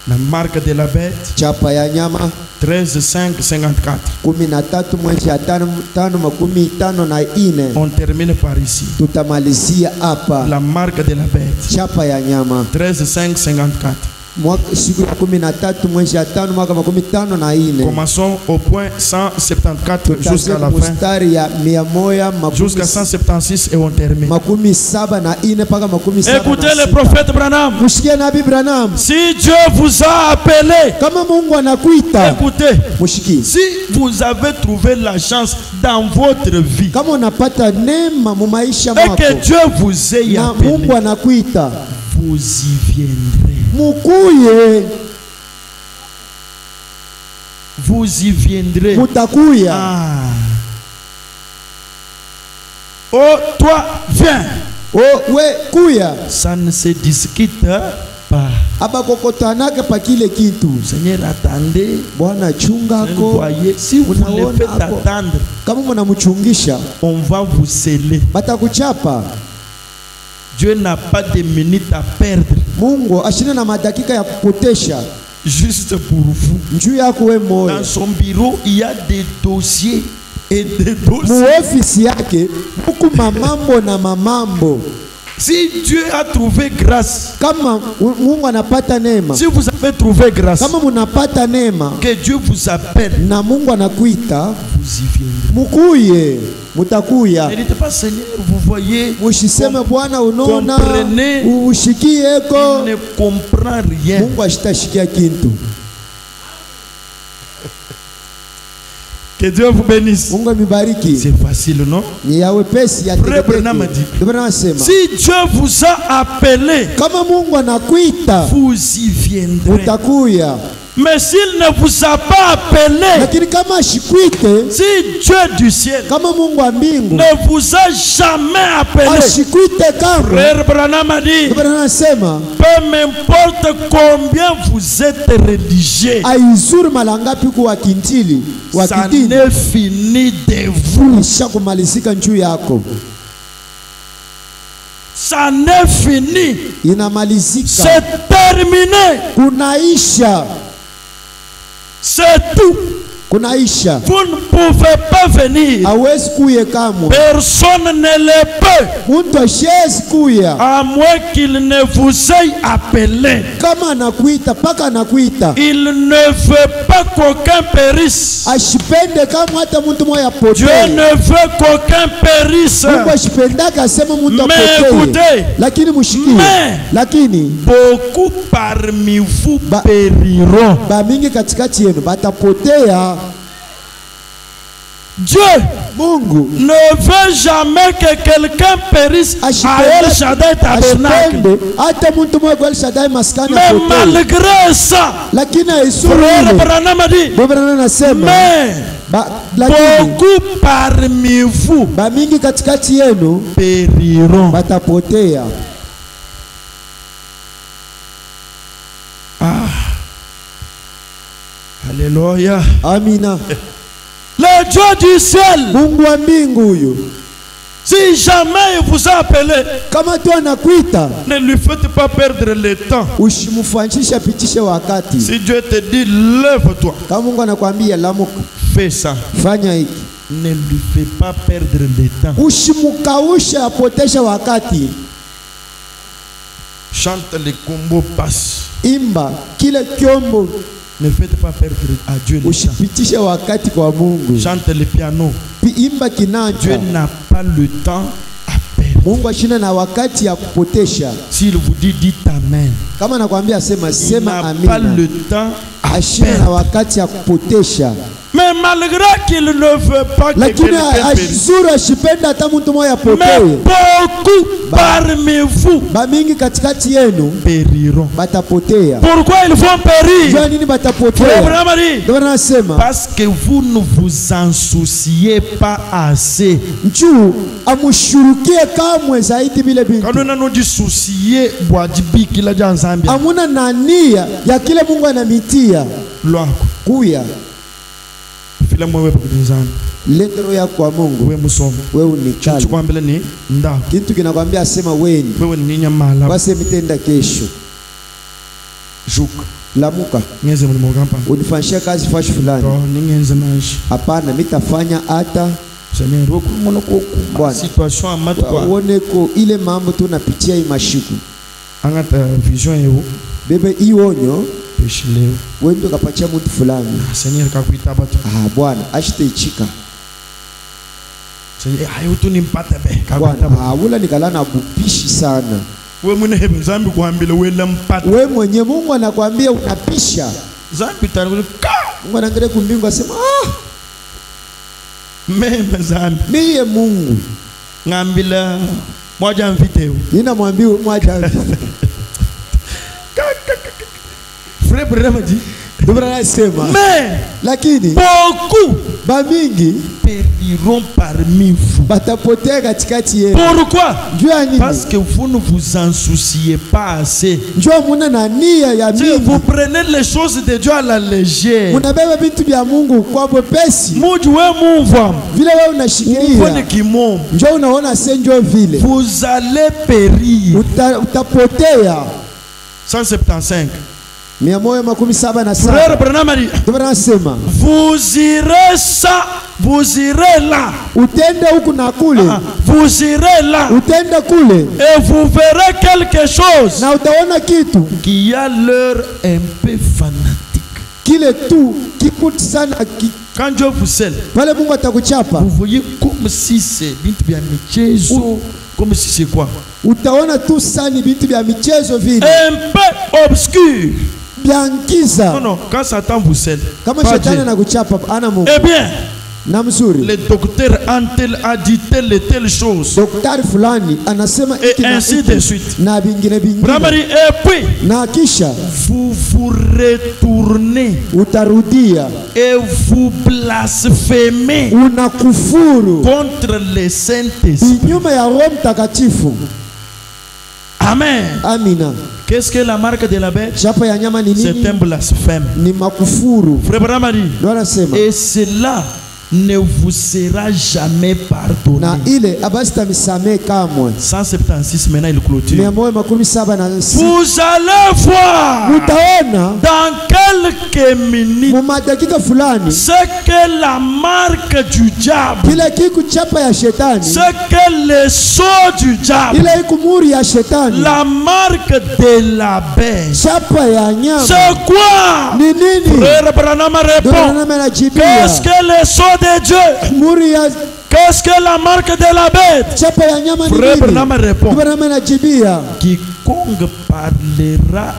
La marque de la bête, Chapa ya nyama 13, 5, 54. 13:5:54. On termine par ici. Tutamalizia hapa. La marque de la bête, Chapa ya nyama 13, 5, 54. siku ya 13:5:54. Commençons au point 174 jusqu'à la fin. Mstari ya 100 Jusqu'à 176 et on termine. 74 mpaka 77. Écoutez le prophète Branham. Mshikie Nabii Branham. Si Dieu vous a appelé, Kama Mungu anakuita, écoutez, mshikie. si vous avez trouvé la chance dans votre vie Kama unapata neema mu maisha et mwako que Dieu vous ait na appelé, Mungu anakuita, vous y viendrez. mukuye, Vous y viendrez. mutakuya. Ah. Oh, toi, viens. Oh, we kuya. Ça ne se discute pas. Abakokotanaka pa kile kitu. Seigneur, attendez. Bwana Vous chungako. voyez, si vous le Unaona faites hapo. attendre, Kama mnamchungisha, on va vous sceller. batakuchapa. Dieu n'a pas de minutes à perdre Mungu ashina na madakika ya kupotesha juste pour vous. njuu yako we moyo. Dans son bureau, il y a des dossiers et des dossiers. Mu ofisi yake huku mamambo na mamambo. Si Dieu a trouvé grâce, Kama Mungu anapata neema, si vous avez trouvé grâce, kama munapata neema que Dieu vous appelle, na Mungu anakuita, vous y viendrez. mukuye, mutakuya. Ne dites pas, Seigneur, vous voyez, Mushiseme Bwana unaona, comprenez, ushikieko. il ne comprend rien. Mungu ashitashikia kintu. Que Dieu vous bénisse. Mungu amibariki. C'est facile, non? Ni ya wepesi ya Frère teketeke. Branham a dit, Ndio maana nasema, si Dieu vous a appelé, kama Mungu anakuita, vous y viendrez. utakuya. Mais s'il ne vous a pas appelé, Lakini kama ashikuite, si Dieu du ciel kama Mungu wa mbingu ne vous a jamais appelé, ashikuite kamwe, Frère Branham a dit, ndio maana nasema, peu m'importe combien vous êtes religieux, aizuru malangapi kuwa kintili wa ça kidini, n'est fini de vous. ishakumalizika njuu yako, Ça n'est fini. inamalizika, C'est terminé. kunaisha, C'est tout. kunaisha. Vous ne pouvez pas venir. Hawezi kuye kamwe, Personne ne le peut. mtu ashezi kuya À moins qu'il ne vous ait appelé. kama anakuita, paka anakuita. Il ne veut pas qu'aucun périsse. Ashipende kama hata mtu moya Dieu apotee. ne veut qu'aucun périsse. Mungu ashipendaka asema mtu Mais apotee. écoutez, Lakini mushikie. mais Lakini beaucoup parmi vous Ba- périront. bamingi katikati yenu batapotea. Dieu Mungu ne veut jamais que quelqu'un périsse à El Shaddai Tabernacle. ashipende hata mtu moya kwa El Shaddai maskani Mais apotee. malgré ça, Lakini aisuru Frère ile. Branham a dit, Bwana anasema mais lakini beaucoup parmi vous bamingi katikati yenu périront. batapotea. Ah. Alléluia. Amina. Le Dieu du ciel, Mungu wa mbingu huyu, si jamais il vous a appelé, kama tu anakuita, ne lui faites pas perdre le temps. usimfanyishe pitishe wakati. Si Dieu te dit, lève-toi, Kama Mungu anakuambia lamuka, fais ça. fanya hiki, Ne lui fais pas perdre le temps. usimukaushe apotesha wakati. Chante les combos passe. Imba kile kyombo, Ne faites pas perdre à Dieu le temps. usipitishe wakati kwa Mungu. Chante le piano. Imba Dieu kinanja. n'a pas le temps à perdre. Mungu ashina na wakati ya kupotesha. S'il vous dit, dites Amen. Kama nakwambia sema Il sema n'a pas amina. le temps à ashina na wakati ya kupotesha. Mais malgré qu'il ne veut pas que Lakini quelqu'un périsse, azuru ashipenda hata mtu mmoja mais apotee. beaucoup parmi vous Bamingi katikati yenu périront. batapotea. Pourquoi ils vont périr? Jua nini Frère batapotea? Branham, Ndio nasema parce que vous ne vous en souciez pas assez. njuu amushurukie kamwe zaidi vile bintu. Quand on nous soucier, boadibi kila janzambi. Amuna nania ya kile Mungu anamitia Loi. kuya Fila mwewe pakudinzana. letero ya kwa Mungu. Wewe musomo. Wewe unikali Chukwambele ni nda. kitu kinakwambia asema weni Wewe ni nyamala. basi mitenda kesho Juk. lamuka Ngeze mni mogampa. unifanyishia kazi fashi fulani. To ningenze nashi. Hapana, mitafanya hata Seigneur, roku mono ko Bwana. situation amatu kwa. uone ko ile mambo tunapitia hii mashiku. Angata vision yeo. Bebe ionyo Peshileo. wewe ndo kapatia mtu fulani. Seigneur kakuita batu. Bwana ashitaichika. Seigneur hayo tu nimpate be. Kakuita Bwana ula nikalana bupishi sana. wewe mwenye hebe zambi kuambile wewe lampate. Wewe mwenye Mungu anakuambia unapisha. Zambi tangu ka. Mungu anaangalia kumbingu asema Meme zambi. miye Mungu Ngambila moja mviteo. ninamwambia mwaja. Frère Branham dit, Ndio anasema mais lakini beaucoup bamingi périront parmi vous. batapotea katikati yenu. Pourquoi? Njua nini? Parce que vous ne vous en souciez pas assez. Njua muna na nia ya Si mingi. vous prenez les choses de Dieu à la légère, Munabeba vitu vya Mungu kwa bwepesi. muji we mumva, Vile wewe mufone unashikilia. kimomo, Njua unaona senjo vile. vous allez périr. Utapotea. 175. 177. Frère Branham a dit, Ndio anasema vous irez ça, vous irez là. utende huku na kule. Vous irez là Utende kule et vous verrez quelque chose na utaona kitu qui a l'air un peu fanatique. kile tu kikuti sana Quand Dieu vous scelle, pale Mungu atakuchapa. vous voyez comme si c'est bien michezo, comme si c'est quoi? Utaona tu sani vitu vya michezo vile. Un peu obscur. Biankiza. Non, non, quand Satan vous scelle, Kama pas shetani Dieu. anakuchapa ana Mungu. Eh bien, Na mzuri. le docteur Antel a dit telle et telle chose. Daktari fulani anasema Et hiki na ainsi hiki de suite. na vingine Bramari, vingine. et puis, Na kisha vous vous retournez utarudia et vous blasphémez unakufuru contre le Saint-Esprit. kinyume ya Roho Mtakatifu. Amen. Amina. Qu'est-ce que la marque de la bête? Chapa ya nyama ni C'est nini? un blasphème. Ni makufuru. Frère Bramari, Ndio anasema. et cela ne vous sera jamais pardonné. Na ile abasi tamisamee kamwe. 176, maintenant il clôture. 176. Vous allez voir Utaona dans quelques minutes mu madakika fulani ce que la marque du diable, kile kiku chapa ya shetani, ce que le sceau du diable, ile ikumuri ya shetani, la marque de la bête. chapa ya nyama C'est quoi? ni nini? Frère Branham Ndio répond. anajibia. Qu'est-ce que le sceau de Dieu? Muri ya Qu'est-ce que la marque de la bête? chapa ya nyama ni Frère nini? Branham répond. Ndio anajibia. Quiconque parlera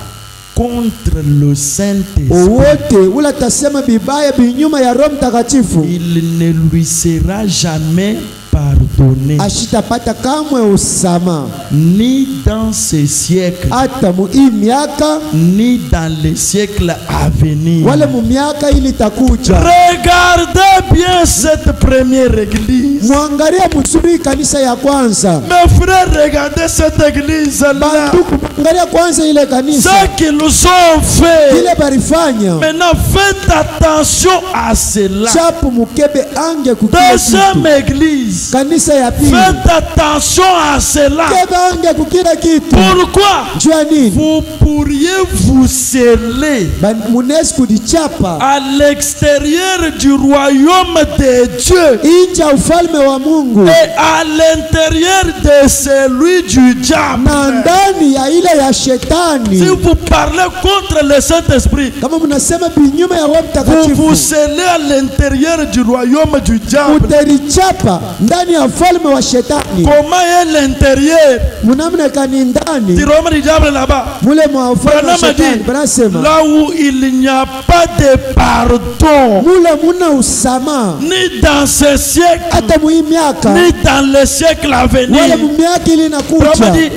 contre le Saint-Esprit, Wote ula tasema bibaya binyuma ya Roho Mtakatifu, il ne lui sera jamais pardonné, ashitapata kamwe usama ni dans ce siècle, hata mu hii miaka ni dans les siècles à venir. wale mu miaka ili takuja. Regardez bien cette première église. Muangalia mzuri kanisa ya kwanza. Mes frères, regardez cette église-là. Banduku, angalia kwanza ile kanisa. Ce qu'ils ont fait. Ile barifanya. Maintenant, faites attention à cela. Chapu mukebe ange kukile Deuxième kitu. église. Kanisa ya pili. Faites attention à cela. Kebe ange kukile kitu. Pourquoi? Jua nini? Vous pourriez vous sceller Munesi kudichapa. à l'extérieur du royaume de Dieu. Inja ufalme ufalme wa Mungu et à l'intérieur de celui du diable. na ndani ya ile ya shetani. Si vous parlez contre le Saint-Esprit, Kama mnasema binyume ya Roho vous Mtakatifu, vous scellez à l'intérieur du royaume du diable. utalichapa ndani ya ufalme wa shetani. Comment est l'intérieur Mnamna kani du ndani royaume du diable là-bas? mule mwa ufalme wa Branham a shetani. dit, Banasema là où il n'y a pas de pardon, mule muna usama ni dans ce siècle, hata muhii miaka ni dans le siècle à wala venir. mumiaka ili Branham a inakuja. dit,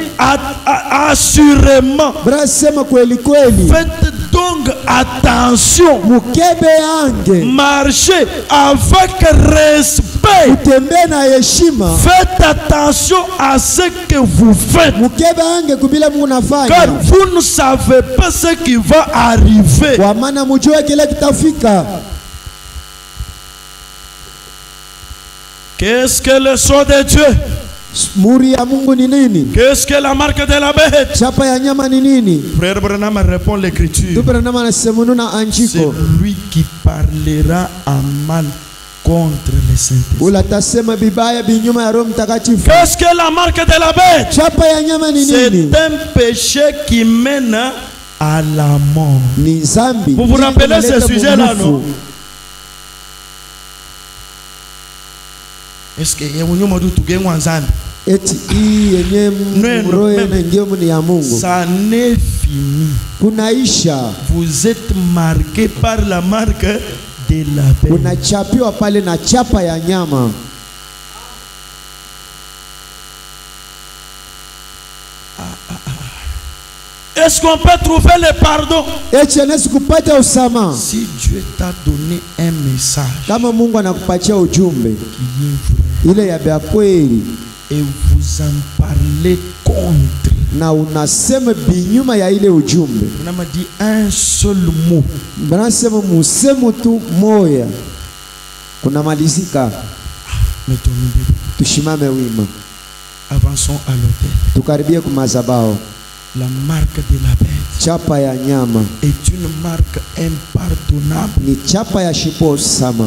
assurément, Banasema kweli kweli, faites donc attention, mukebe yange, marchez avec respect. utembee na heshima. Faites attention à ce que vous faites, Mukebe yange kubila Mungu car nafanya, vous ne savez pas ce qui va arriver. kwa maana mujue kile kitafika. Qu'est-ce que le sceau de Dieu? Muri ya Mungu ni nini? Qu'est-ce que la marque de la bête? Chapa ya nyama ni nini? Frère Branham répond l'écriture. Tupera nama nasemunu na C'est anjiko. lui qui parlera en mal contre les saints. Ula tasema bibaya binyuma ya Roho Mtakatifu. Qu'est-ce que la marque de la bête? Chapa ya nyama ni C'est nini? un péché qui mène à la mort. Ni zambi. Vous vous rappelez Inaleta ce sujet-là, bunufu. non? Est-ce que Eti hii yenye roho na ngemu ni ya Mungu. ça n'est fini? Kunaisha. Vous êtes marqué par la marque de la bête. Unachapiwa pale na chapa ya nyama. Est-ce qu'on peut trouver le pardon? Eti anaweza kupata usama. Si Dieu t'a donné un message Kama Mungu anakupatia ujumbe qui est vrai ile ya bya kweli et vous en parlez contre, na unasema binyuma ya ile ujumbe, on m'a dit un seul mot, banasema musemo tu moya kunamalizika. mettons-nous debout, Tushimame wima, avançons à l'autel. tukaribie kumazabao. La marque de la bête Chapa ya nyama est une marque impardonnable. ni chapa ya shipo sama.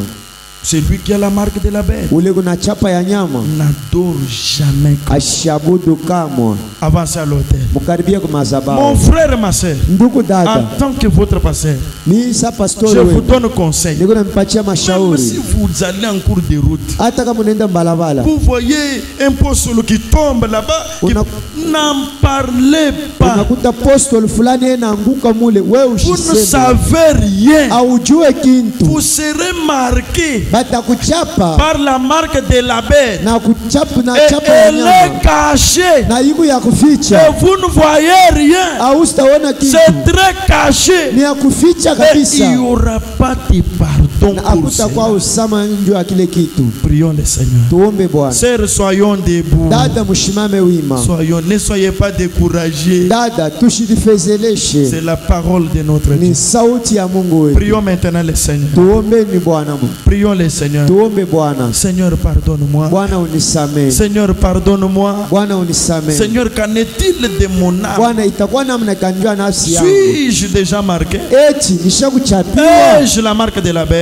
Celui qui a la marque de la bête Ule kuna chapa ya nyama n'adore jamais. ashabudu kamwa. Avancez à l'autel. Mukaribie Mon kumazabao. frère et ma soeur, Ndugu en dada, tant que votre pasteur, mimi sa je pastori vous wewe donne conseil. niko nampatia Même si mashauri. vous allez en cours de route, Hata kama unaenda mbalabala, vous voyez un poste qui tombe là-bas, n'en parlez pas. unakuta apostol fulani yeye naanguka mule, wewe Vous ne usiseme, savez rien. aujue kintu, Vous serez marqué batakuchapa par la marque de la bête. na kuchapa na Et chapa ya elle est nyama cachée. na ibu ya Et kuficha, vous ne voyez rien. au sitaona kintu, C'est très caché. ni ya kuficha Et il kabisa, n'y aura pas de pardon na pour hakutakuwa cela. usama njo ya kile kitu. Prions le Seigneur. Tuombe Bwana. Sœurs, soyons debout. Dada, mshimame wima. Ne soyez pas découragés. Dada, tushirifeleshe, C'est la parole de notre ni Dieu. sauti ya Mungu wetu. Prions maintenant le Seigneur. Tuombe ni Bwana Mungu. Prions le Seigneur. Tuombe Bwana. Seigneur, pardonne-moi. Bwana unisamee. Seigneur, pardonne-moi. Bwana unisamee. Seigneur, qu'en est-il de mon âme? Bwana, itakuwa namna kanjua nafsi yangu. Suis-je déjà marqué? Eti nishakuchapiwa Ai-je la marque de la bête?